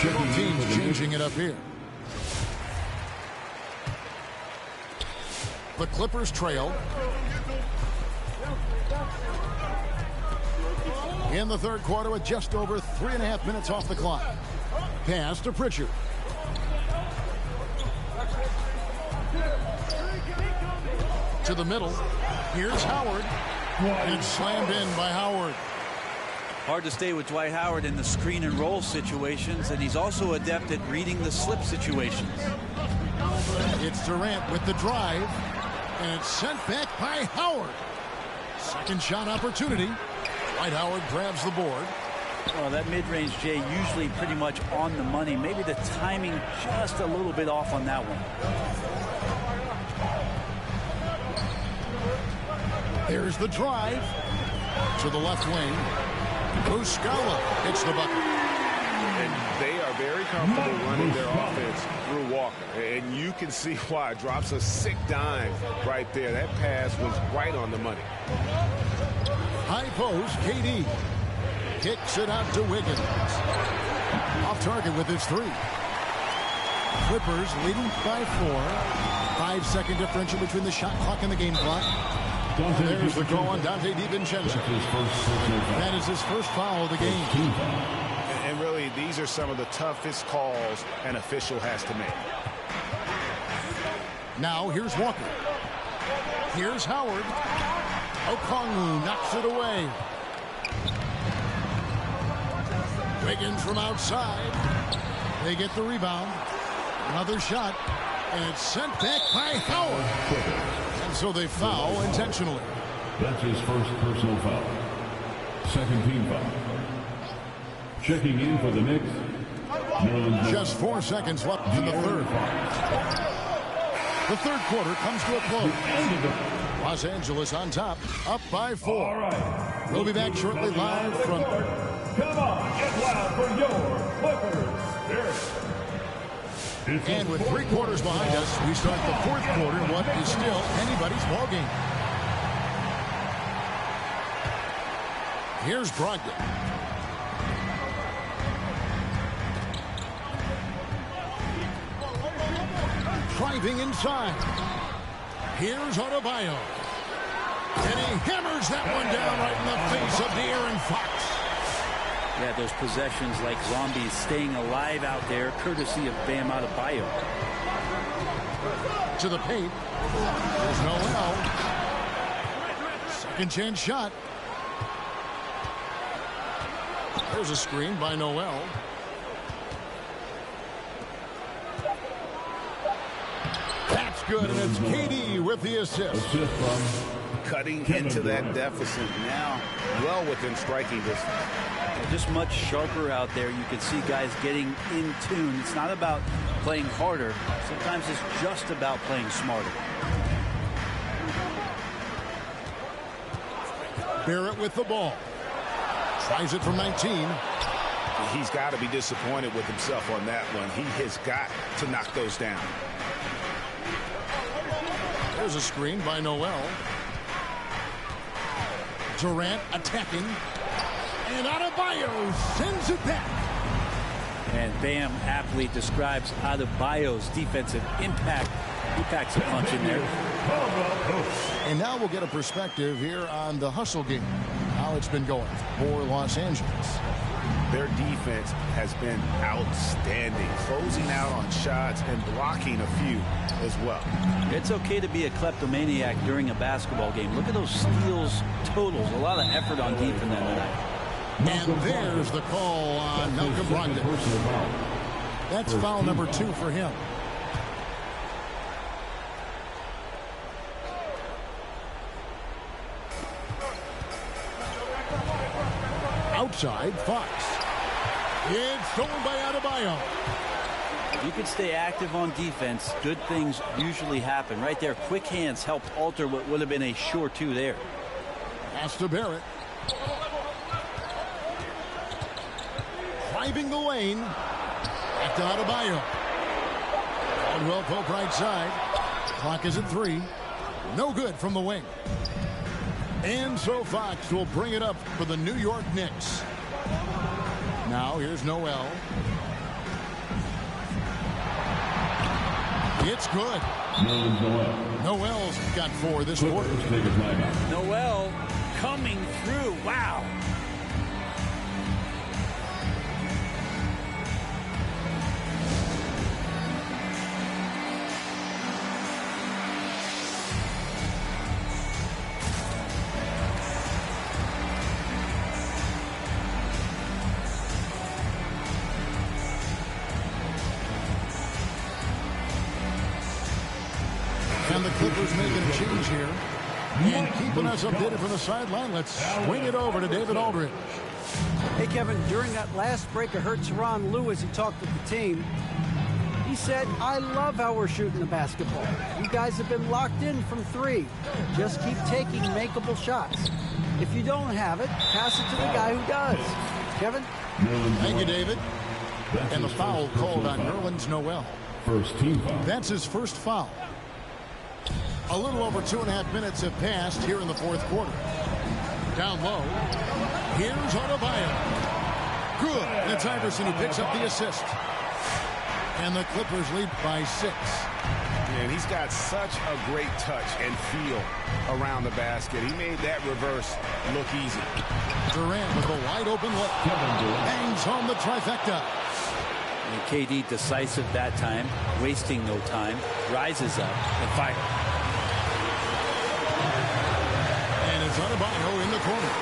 Both teams changing it up here. The Clippers trail. In the third quarter with just over 3.5 minutes off the clock. Pass to Pritchard. To the middle. Here's Howard. And it's slammed in by Howard. Hard to stay with Dwight Howard in the screen and roll situations, and he's also adept at reading the slip situations. It's Durant with the drive, and it's sent back by Howard. Second shot opportunity. Dwight Howard grabs the board. Well, that mid-range, Jay, usually pretty much on the money. Maybe the timing just a little bit off on that one. There's the drive to the left wing. Muscala hits the bucket. And they are very comfortable running their offense through Walker. And you can see why. Drops a sick dime right there. That pass was right on the money. High post, KD. Kicks it out to Wiggins. Off target with his three. Clippers leading by 4. 5-second differential between the shot clock and the game clock. There's the call on Dante DiVincenzo. That is his first foul of the game. And really, these are some of the toughest calls an official has to make. Now, here's Walker. Here's Howard. Okongwu knocks it away. Wiggins from outside. They get the rebound. Another shot. And it's sent back by Howard. And so they foul intentionally. That's his first personal foul. Second team foul. Checking in for the Knicks. Just 4 seconds left in the third. The third quarter comes to a close. Los Angeles on top, up by 4. All right. We'll be back shortly live from... Come on, get loud for your Clippers. And with 3 quarters behind us, we start the fourth quarter, what is still anybody's ballgame. Here's Brogdon. Driving inside. Here's Adebayo. And he hammers that one down right in the face of De'Aaron Fox. Yeah, those possessions like zombies staying alive out there, courtesy of Bam Adebayo. To the paint. There's Noel. Second chance shot. There's a screen by Noel. That's good, and it's KD with the assist. Cutting into that deficit now, well within striking distance. Just much sharper out there. You can see guys getting in tune. It's not about playing harder. Sometimes it's just about playing smarter. Barrett with the ball. Tries it from 19. He's got to be disappointed with himself on that one. He has got to knock those down. There's a screen by Noel. Durant attacking. And Adebayo sends it back. And Bam aptly describes Adebayo's defensive impact. He packs a punch in there. And now we'll get a perspective here on the hustle game. How it's been going for Los Angeles. Their defense has been outstanding, closing out on shots and blocking a few as well. It's okay to be a kleptomaniac during a basketball game. Look at those steals totals. A lot of effort on defense tonight. And there's the call on Malcolm Brogdon. That's foul number 2 for him. Outside, Fox. It's stolen by Adebayo. If you can stay active on defense, good things usually happen. Right there, quick hands helped alter what would have been a sure 2 there. Pass to Barrett. Driving the lane. Back to Adebayo. Caldwell Pope right side. Clock is at 3. No good from the wing. And so Fox will bring it up for the New York Knicks. Now here's Noel. It's good. Noel's got 4 this quarter. Noel coming through. Wow. And the Clippers making a change here. And keeping us updated from the sideline, let's swing it over to David Aldridge. Hey, Kevin, during that last break, I heard Tyronn Lue as he talked with the team. He said, I love how we're shooting the basketball. You guys have been locked in from three. Just keep taking makeable shots. If you don't have it, pass it to the guy who does. Kevin? Thank you, David. And the foul called on Nerlens Noel. First team foul. That's his first foul. A little over 2.5 minutes have passed here in the fourth quarter. Down low. Here's Adebayo. Good. And it's Iverson who picks up the assist. And the Clippers lead by 6. And he's got such a great touch and feel around the basket. He made that reverse look easy. Durant with a wide open look. Bangs home the trifecta. And KD decisive that time, wasting no time, rises up and fires. And it's Adebayo in the corner.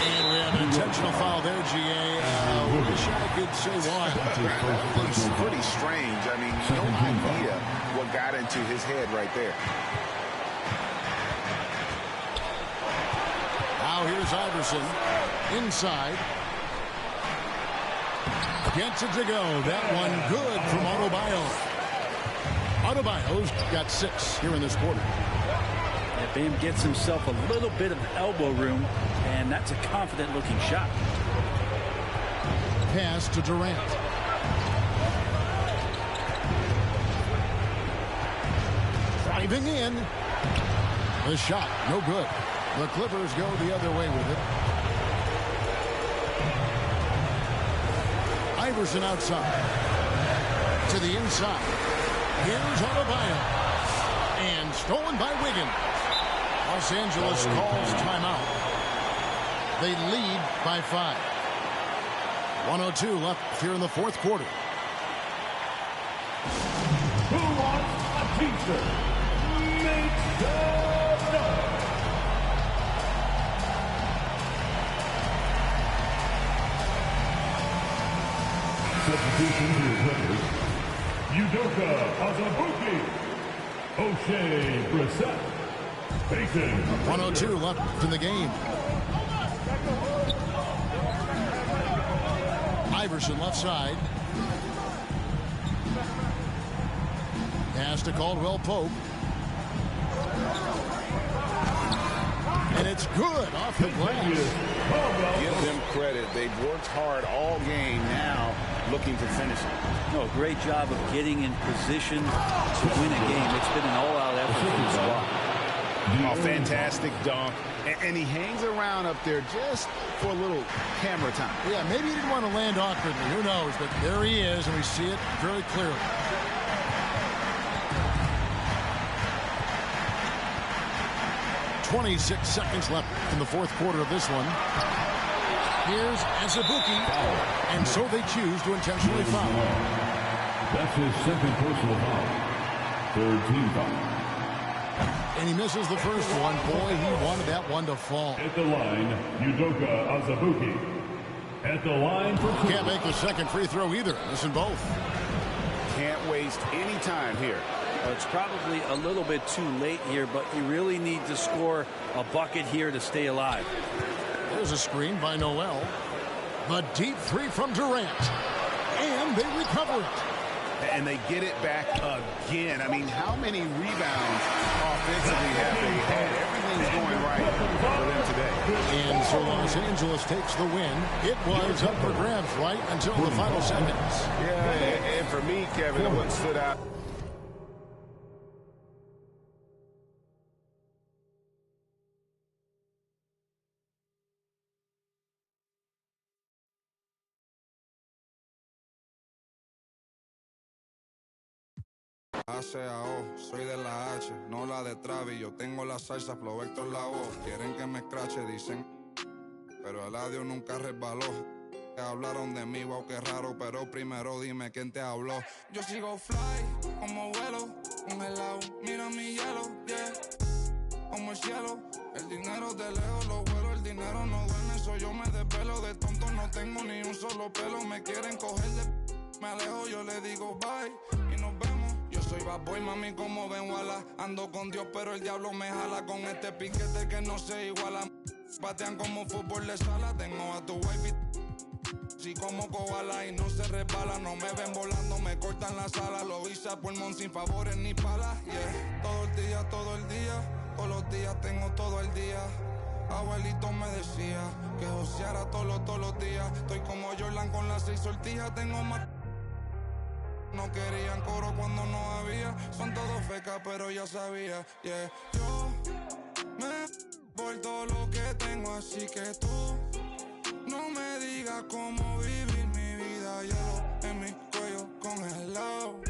And we have an intentional foul there, GA. Wish I could say why. It's pretty strange. I mean, no idea what got into his head right there. Now here's Iverson. Inside. Gets it to go. That one good from Adebayo. Adebayo's got 6 here in this quarter. And Bam gets himself a little bit of elbow room, and that's a confident-looking shot. Pass to Durant. Driving in. The shot, no good. The Clippers go the other way with it. Iverson outside. To the inside. Here's Adebayo. And stolen by Wiggins. Los Angeles calls timeout. They lead by 5. 1:02 left here in the fourth quarter. Who wants a t-shirt? Make some noise. Substitution to the Clippers. Udoka Azubuike. O'Shea Brissett. Payton. 1:02 left in the game. Iverson left side. Pass to Caldwell Pope. And it's good off the glass. Give them credit. They've worked hard all game now, looking to finish it. No, great job of getting in position to win a game. It's been an all-out effort from the squad. Oh, fantastic dunk. And he hangs around up there just for a little camera time. Yeah, maybe he didn't want to land awkwardly. Who knows? But there he is, and we see it very clearly. .26 seconds left in the fourth quarter of this one. Here's Azubuike. And so they choose to intentionally foul. That's his second personal foul. Third team foul. And he misses the first one. Boy, he wanted that one to fall. At the line, Udoka Azubuike. At the line for two. Can't make the second free throw either. Missing both. Can't waste any time here. Well, it's probably a little bit too late here, but you really need to score a bucket here to stay alive. There's a screen by Noel. The deep three from Durant. And they recover it. And they get it back again. I mean, how many rebounds offensively have they had? Everything's going right for them today. And so Los Angeles takes the win. It was up for grabs right until the final seconds. Yeah, and for me, Kevin, what stood out. ACAO, soy de la H, no la de Travis. Yo tengo la salsa, flow Héctor la voz. Quieren que me escrache, dicen, pero el audio nunca resbaló. Hablaron de mí, wow, qué raro, pero primero dime quién te habló. Yo sigo fly, como vuelo, congelado, mira mi hielo, yeah. Como el cielo, el dinero de lejos, los vuelos, el dinero no duele, eso yo me desvelo. De tonto no tengo ni un solo pelo, me quieren coger de... Me alejo, yo le digo bye, y nos vemos. Yo soy bad boy, mami, como ven, wala. Ando con Dios, pero el diablo me jala. Con este piquete que no se iguala. Patean como fútbol de sala. Tengo a tu wife y como koala y no se resbala. No me ven volando, me cortan la sala. Lo hice a pulmón sin favores ni palas. Yeah, todo el día, todo el día. Todos los días tengo todo el día. Abuelito me decía que joseara todos los días. Estoy como Jordan con las 6 sortijas. Tengo más. No querían coro cuando no había. Son todos fecas, pero ya sabía. Yeah, yo me por todo lo que tengo, así que tú no me digas cómo vivir mi vida. Hielo en mi cuello congelado.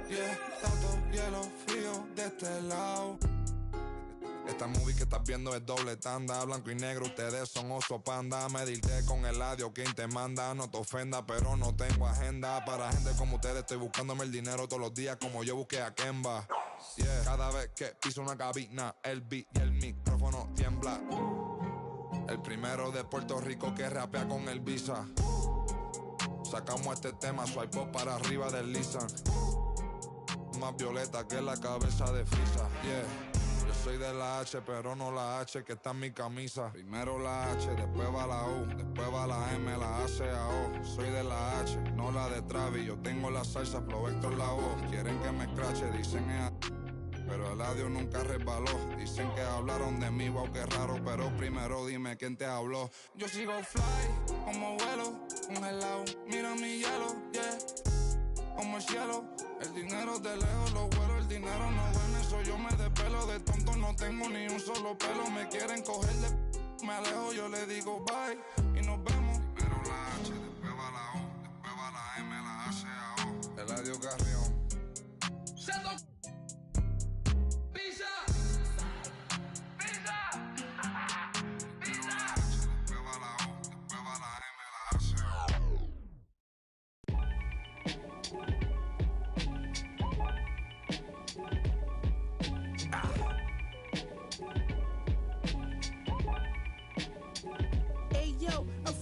Yeah, tanto hielo frío de este lado. Esta movie que estás viendo es doble tanda. Blanco y negro, ustedes son oso panda. Medirte con el audio, quien te manda. No te ofenda, pero no tengo agenda. Para gente como ustedes estoy buscándome el dinero todos los días, como yo busqué a Kemba. Yeah. Cada vez que piso una cabina, el beat y el micrófono tiembla. El primero de Puerto Rico que rapea con el Visa. Sacamos este tema, swipe up para arriba del Lisa. Más violeta que la cabeza de Frisa. Yeah. Yo soy de la H, pero no la H que está en mi camisa. Primero la H, después va la U, después va la M, la A, C, A, O. Soy de la H, no la de Travis. Yo tengo la salsa, flow Héctor la voz. Quieren que me escrache, dicen es pero el audio nunca resbaló. Dicen que hablaron de mí, wow, qué raro. Pero primero dime quién te habló. Yo sigo fly, como vuelo, congelado. Mira mi hielo, yeah, como el cielo. El dinero de lejos lo vuelo, el dinero no duerme. Eso yo me despelo, de tonto no tengo ni un solo pelo. Me quieren coger de me alejo, yo le digo bye y nos vemos. Primero la H, después va la U, después va la M, la A, C, A, O. Eladio Carrión.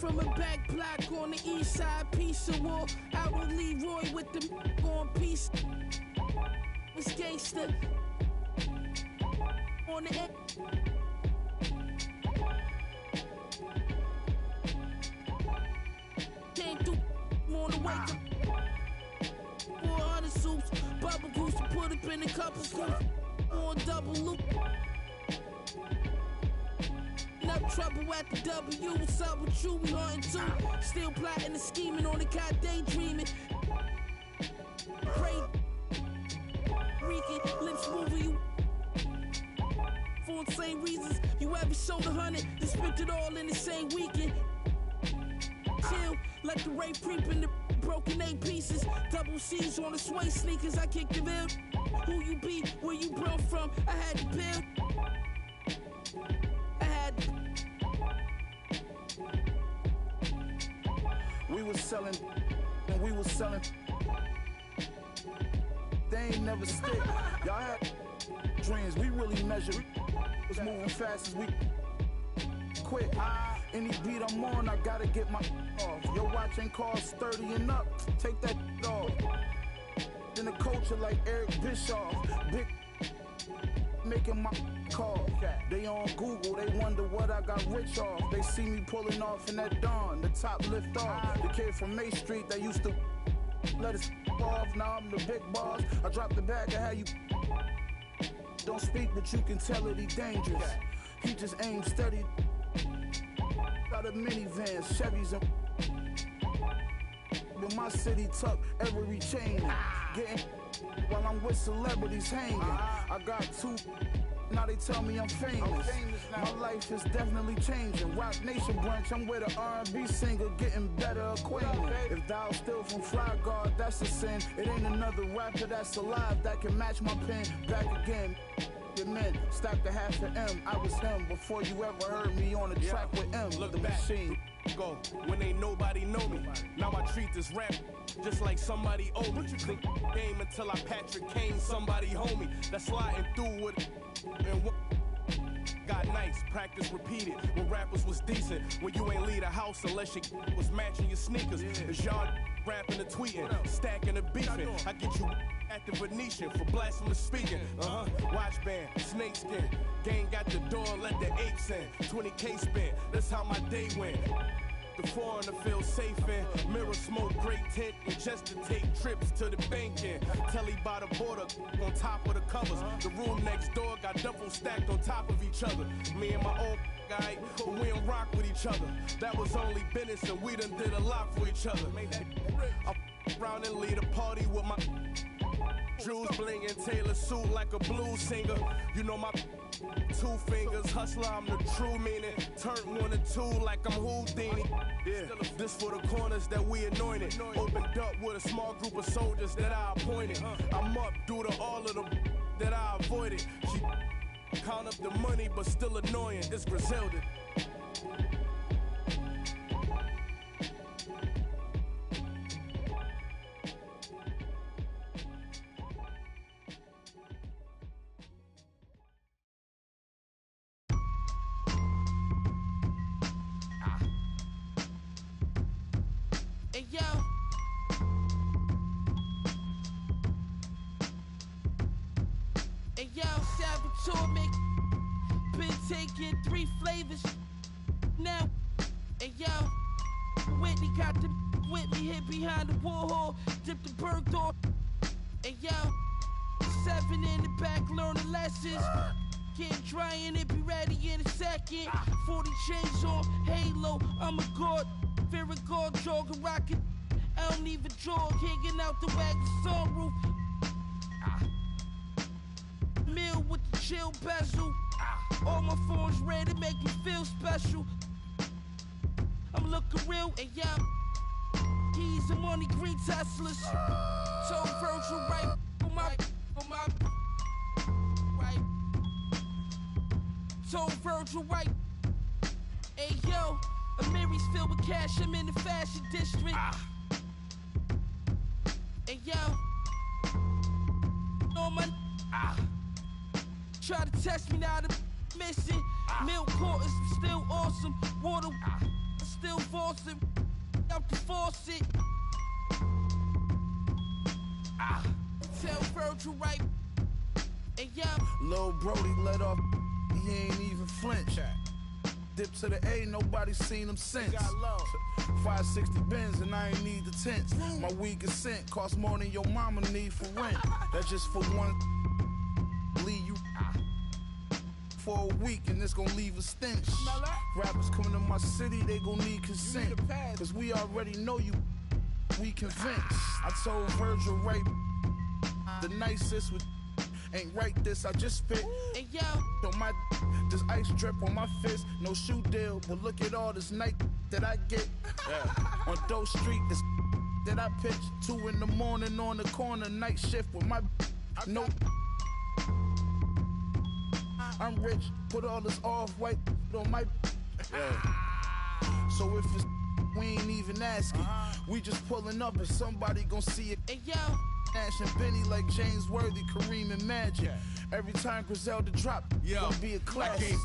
From a back block on the east side, piece of wall. Out on Leroy with the on piece. It's gangster. On the end. Came through on the wake up. 400 soups, bubble goose to put up in a couple scoops. On double loop. Up trouble at the W, what's up with you? We hunting too. Still plotting and scheming on the cot, daydreaming. Pray, reeking, lips moving you. For the same reasons you ever sold 100, then spent it all in the same weekend. Chill, let the rape creep in the broken 8 pieces. Double C's on the sway sneakers, I kicked the bill. Who you be, where you brought from, I had the pill. We was selling, and we was selling. They ain't never stick. Y'all had dreams, we really measure. Was moving fast as we quit. Any beat I'm on, I gotta get my off. Your watch ain't cost 30 and up. Take that off. In the culture like Eric Bischoff. Big making my call. They on Google, they wonder what I got rich off. They see me pulling off in that dawn, the top lift off. The kid from May Street that used to let us off, now I'm the big boss. I dropped the bag of how you don't speak, but you can tell that he dangerous. He just aims steady. Got a minivan, Chevys and with my city tuck every chain. Getting while I'm with celebrities hanging. I got 2. Now they tell me I'm famous. My life is definitely changing. Rock Nation brunch, I'm with an R&B singer, getting better acquainted. If thou still from Fly Guard, that's a sin. It ain't another rapper that's alive that can match my pen. Back again, your men stacked a half of M. I was him before you ever heard me on a track with M. Look the back. Machine. Go when ain't nobody know me. Now I treat this rap just like somebody owe me. Think game until I Patrick Kane, somebody homie that's sliding through with and got nights, practice repeated. When rappers was decent, when you ain't leave the house unless you was matching your sneakers. It's y'all rapping and tweeting, stacking and beefing. I get you at the Venetian for blasphemous speaking. Watch band, snakeskin. Gang got the door, let the apes in. 20K spin, that's how my day went. The foreigner feel safe in. Mirror smoke, great tent, and just to take trips to the bank in. Telly by the border, on top of the covers. The room next door got double stacked on top of each other. Me and my old guy, but we don't rock with each other. That was only business, and we done did a lot for each other. I around and lead a party with my jewels blingin', Taylor suit like a blues singer. You know my 2 fingers, hustler, I'm the true meaning. Turn 1 and 2 like I'm Houdini. Yeah, this for the corners that we anointed. Opened up with a small group of soldiers that I appointed. I'm up due to all of them that I avoided. She count up the money, but still annoying. It's Griselda. Hey yo, hey yo, Saboteur make been taking 3 flavors now. Hey yo, Whitney got the Whitney hit behind the Warhol, dipped the Berg door. Hey yo, 7 in the back learning lessons. Getting dry and it be ready in a second. 40 chains on Halo, I'm a god. Fear a god, jog a rocket. I don't even jog, hanging out the wagon sunroof. Meal with the chill bezel. All my phones red, it make me feel special. I'm looking real, and yeah, keys and money, green Teslas. Told Virgil right on my right. Told Virgil right. Hey yo, Amiri's filled with cash, I'm in the fashion district. Hey yo, on my try to test me now, I'm missing. Milk quarters, still awesome. Water, still faucet. Out the faucet. Tell Virgil right. Hey yo, Lil Brody let off, he ain't even flinch. Dip to the A, nobody seen him since. 560 Benz and I ain't need the tents. My weed consent cost more than your mama need for rent. That's just for one. Leave you for a week and it's gonna leave a stench. Rappers coming to my city, they gon' need consent. Cause we already know you, we convinced. I told Virgil right, the nicest with ain't right this, I just spit. Hey yo, on my this ice drip on my fist, no shoe deal, but look at all this night that I get. On Doe Street, this that I pitch 2 in the morning on the corner, night shift with my no. I'm rich, put all this off-white on my. So if it's we ain't even asking, we just pulling up and somebody gon' see it. Hey yo, Nash and Benny like James Worthy, Kareem and Magic. Every time Griselda drop, gonna be a classic.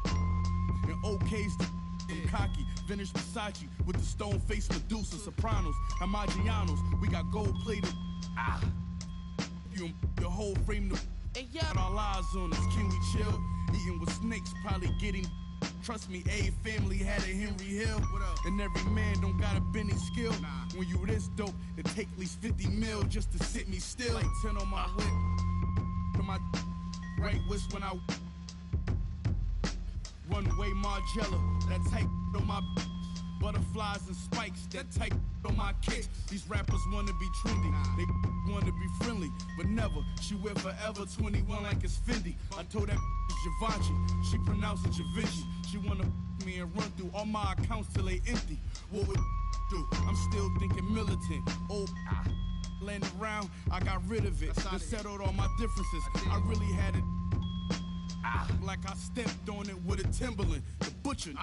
And OK's the and cocky, vintage Versace with the stone face Medusa, Sopranos, Amagianos. We got gold plated. Your whole frame to got our lives on us. Can we chill? Eating with snakes, probably getting. Trust me, a family had a Henry Hill. And every man don't got a Benny skill. When you this dope, it take at least 50 mil just to sit me still. Like 10 on my whip. To my right wrist when I runway Margiela. That type on my butterflies and spikes. That type on my kicks. These rappers wanna be trendy. They wanna be friendly, but never. She wear forever 21 like it's Fendi. I told that Givenchy, she pronounced it Givenchy. She wanna me and run through all my accounts till they empty. What would do? I'm still thinking militant. Old laying around, I got rid of it. Then settled all my differences. I really had it like I stepped on it with a Timberland. The butcher.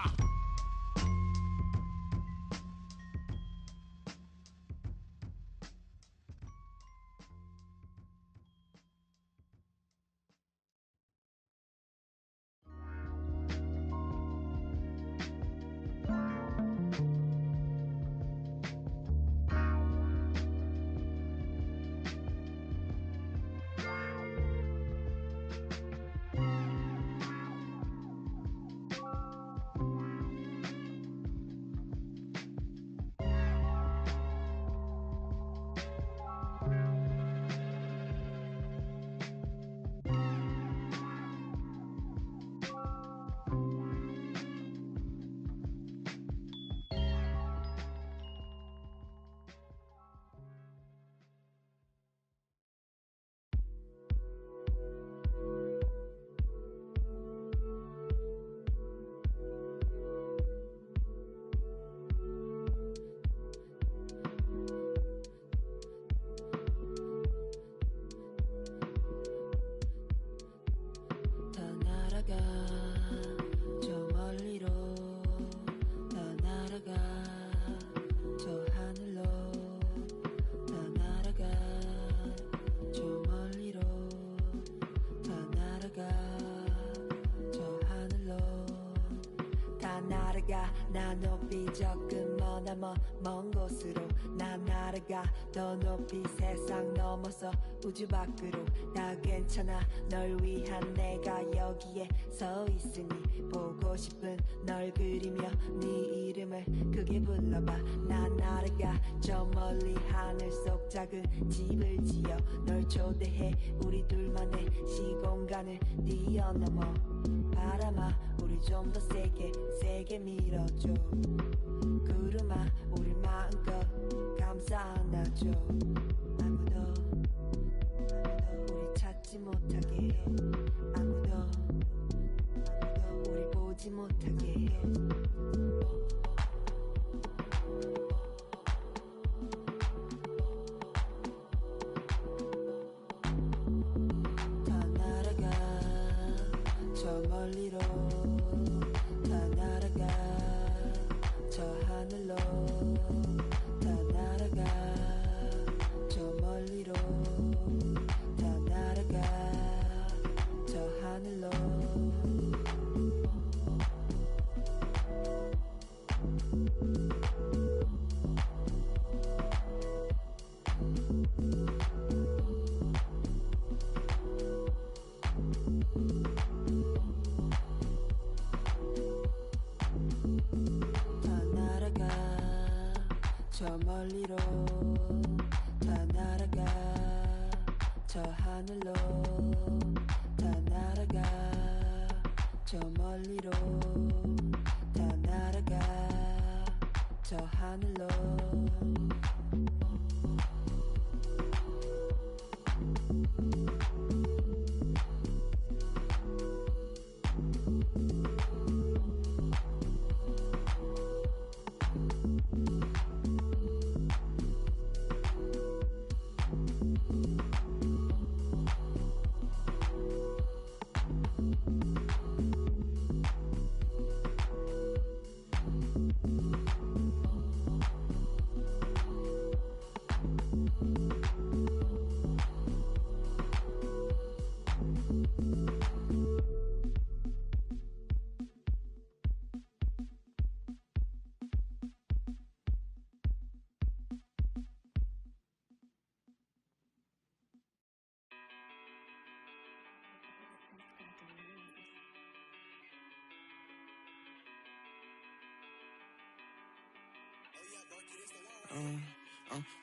나르가 나 높이 조금 머나먼 먼 곳으로 나 나르가 더 높이 세상 넘어서 우주 밖으로 다 괜찮아 널 위한 내가 여기에 서 있으니 보고 싶은 널 그리며 네 이름을 크게 불러봐 나 나르가 저 멀리 하늘 속 작은 집을 지어 널 초대해 우리 둘만의 시공간을 뛰어넘어 바람아 우리 좀 더 세게 밀어줘 구름아 우리 마음껏 감싸 안아줘 아무도 우리 찾지 못하게 해 아무도 우리 보지 못하게 해 다 날아가 저 멀리로 다 날아가 저 하늘로 다 날아가 저 멀리로 다 날아가 저 하늘로 다 날아가 저 멀리로 다 날아가 저 하늘로 다 날아가 저 멀리로 다 날아가 저 하늘로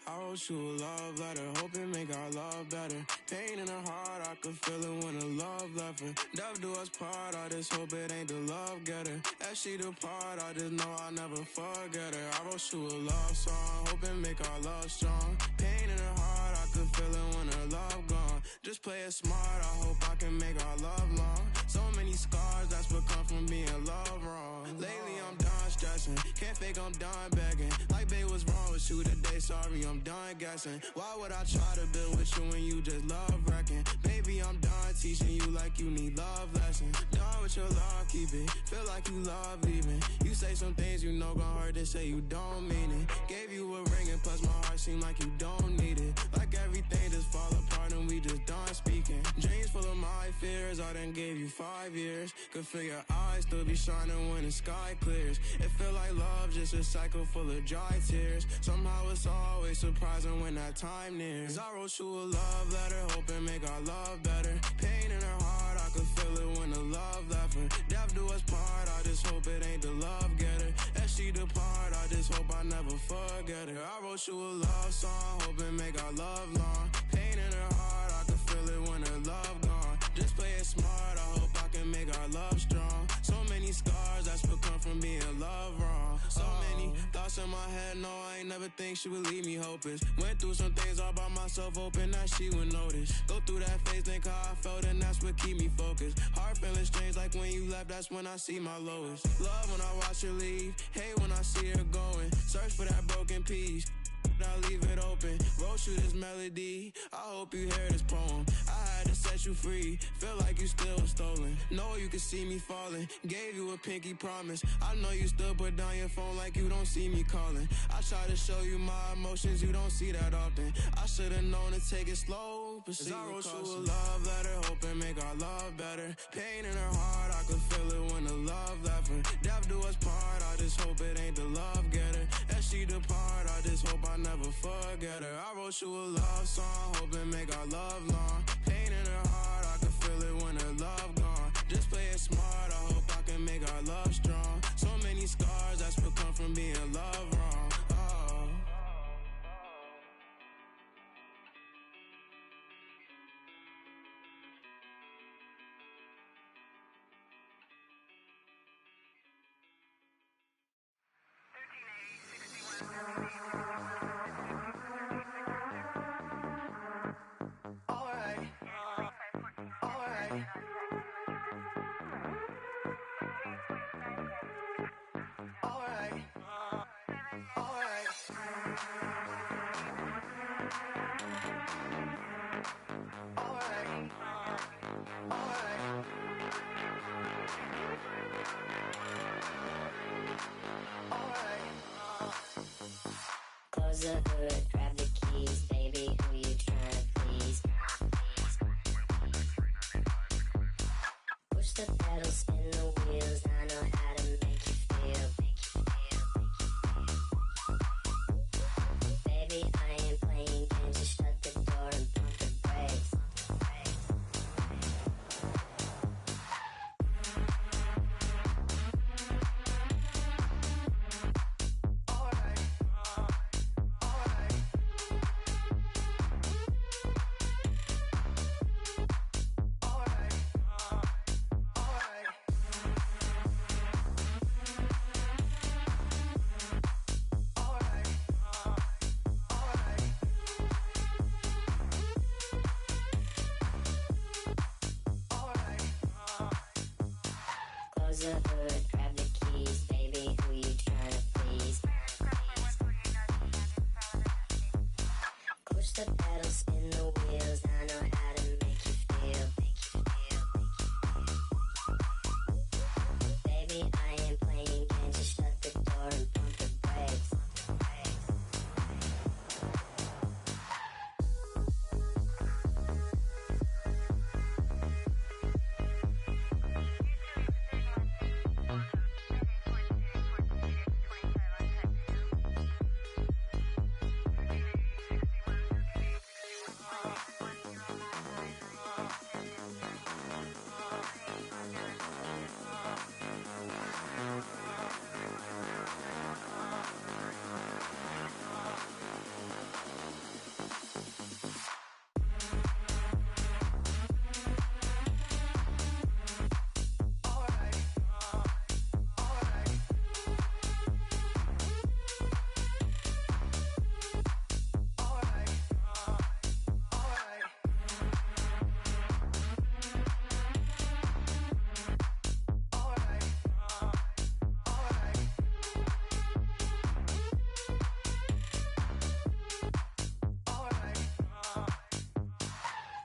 I wrote you a love letter, hoping make our love better. Pain in her heart, I could feel it when the love left her. Death do us part, I just hope it ain't the love getter. As she depart, I just know I'll never forget her. I wrote you a love song, hoping make our love strong. Pain in her heart, I could feel it when her love gone. Just play it smart, I hope I can make our love long. So many scars, that's what come from being loved wrong. Lately I'm done stressing, can't fake I'm done begging. Like babe, what's wrong with you today? Sorry, I'm done guessing. Why would I try to build with you when you just love wrecking? Baby, I'm done teaching you like you need love lessons. Done with your love, keep it. Feel like you love leaving. You say some things you know gon' hurt, they say you don't mean it. Gave you a ring and plus my heart seem like you don't need it. Like everything just fall apart and we just done speaking. Dreams full of my fears, I done gave you 5 years. Could feel your eyes still be shining when the sky clears. It feel like love, just a cycle full of dry tears. Somehow it's always surprising when that time nears. I wrote you a love letter, hoping make our love better. Pain in her heart, I could feel it when the love left her. Death do us part, I just hope it ain't the love getter. As she depart, I just hope I never forget her. I wrote you a love song, hoping make our love long. Pain in her heart, I could feel it when her love gone. Just play it smart, I hope I can make our love strong. So many scars, that's what come from being loved wrong. So many thoughts in my head, no, I ain't never think she would leave me hopeless. Went through some things all by myself, hoping that she would notice. Go through that phase, think how I felt, and that's what keep me focused. Heart feeling strange, like when you left, that's when I see my lowest. Love when I watch her leave, hate when I see her going. Search for that broken piece. I leave it open. Wrote you this melody, I hope you hear this poem. I had to set you free, feel like you still stolen. Know you can see me falling, gave you a pinky promise. I know you still put down your phone like you don't see me calling. I try to show you my emotions, you don't see that often. I should've known to take it slow, but see, I wrote you a love letter, hoping make our love better. Pain in her heart, I could feel it when the love left her. Death do us part, I just hope it ain't the love getter. As she depart, I just hope I never forget her. I wrote you a love song, hoping make our love long. Pain in her heart, I could feel it when her love gone. Just play it smart, I hope I can make our love strong. So many scars that's become from being loved wrong. Oh. Close the hood, grab the keys, baby, who you tryna please? Push the pedal, spin the wheels, I know how to make you feel. Baby, I ain't playing games, just shut the door and pump the brakes. Close the hood, grab the keys, baby, who you tryna please? Push the pedal, spin the wheels, I know how to make you feel. Baby, I ain't playing games, just shut the door and pump the brakes.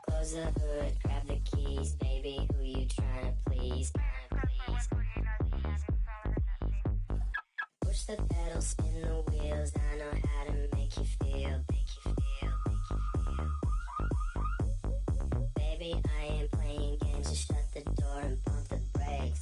Close the hood, grab the keys, baby, who you tryna please? Push the pedal, spin the wheels, I know how to make you feel. Baby, I ain't playing games, just shut the door and pump the brakes.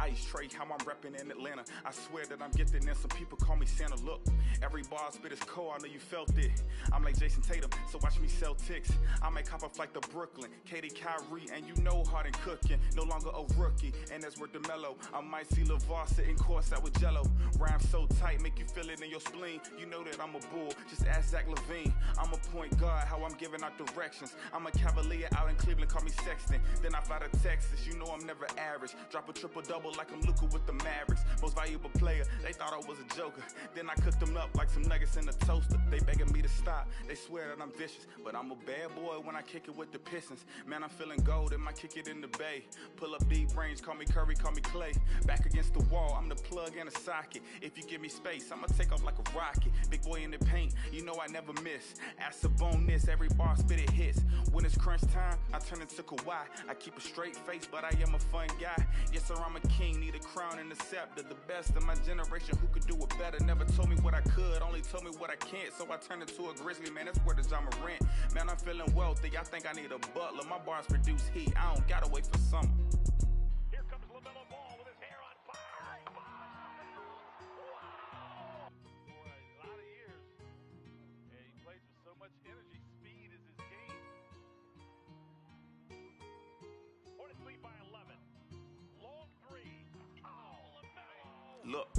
Ice Tray, how I'm repping in Atlanta. I swear that I'm gifted and some people call me Santa. Look, every bar I spit is cold, I know you felt it. I'm like Jason Tatum, so watch me sell ticks. I make hop a flight to Brooklyn, Katie, Kyrie, and you know Harden cooking. No longer a rookie, and that's where DeMelo. I might see LeVar sitting courtside with Jello. Rhyme so tight, make you feel it in your spleen. You know that I'm a bull, just ask Zach LaVine. I'm a point guard, how I'm giving out directions. I'm a Cavalier out in Cleveland, call me Sexton. Then I fly to Texas, you know I'm never average. Drop a triple-double like I'm Luka with the Mavericks. Most valuable player, they thought I was a joker. Then I cooked them up like some nuggets in a toaster. They begging me to stop, they swear that I'm vicious. But I'm a bad boy when I kick it with the Pistons. Man, I'm feeling gold, and I kick it in the bay. Pull up deep range, call me Curry, call me Clay. Back against the wall, I'm the plug and a socket. If you give me space, I'ma take off like a rocket. Big boy in the paint, you know I never miss. Ask a bonus, every bar spit it hits. When it's crunch time, I turn into Kawhi. I keep a straight face, but I am a fun guy. Yes, sir, I'm a king, need a crown and a scepter. The best of my generation, who could do it better? Never told me what I could, only told me what I can't. So I turned into a grizzly, man, that's where the John Morant. Man, I'm feeling wealthy, I think I need a butler. My bars produce heat, I don't gotta wait for summer. Here comes LaMelo Ball with his hair on fire. Wow! For a lot of years, and he plays with so much energy. Speed is his game. Hornets lead by 11. Long three. Oh, LaMelo! Look,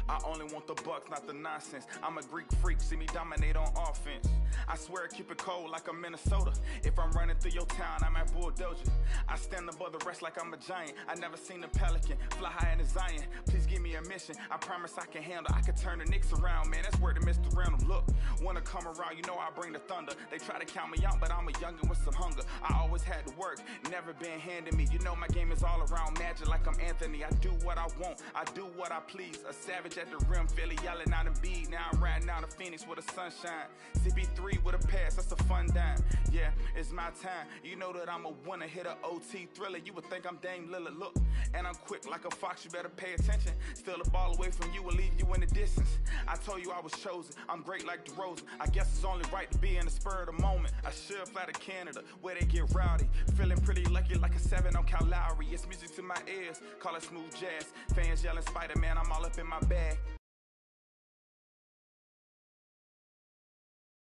I only want the bucks, not the nonsense. I'm a Greek freak, see me dominate on offense. I swear I keep it cold like I'm Minnesota. If I'm running through your town, I might bulldoze you. I stand above the rest like I'm a giant. I never seen a pelican fly high in the Zion. Please give me a mission, I promise I can handle. I can turn the Knicks around, man, that's where the Mr. Random. Look, wanna come around, you know I bring the thunder. They try to count me out, but I'm a youngin' with some hunger. I always had to work, never been handed me. You know my game is all around magic like I'm Anthony. I do what I want, I do what I please. A savage at the rim, fairly yelling out a beat. Now I'm riding out of Phoenix with a sunshine. CP3 with a pass, that's a fun dime. Yeah, it's my time. You know that I'm a winner, hit a OT thriller. You would think I'm Dame Lillard. Look, and I'm quick like a fox, you better pay attention. Steal the ball away from you and leave you in the distance. I told you I was chosen, I'm great like DeRozan. I guess it's only right to be in the spur of the moment. I should fly to Canada, where they get rowdy. Feeling pretty lucky like a 7 on Cal Lowry. It's music to my ears, call it smooth jazz. Fans yelling Spider-Man, I'm all up in my bag.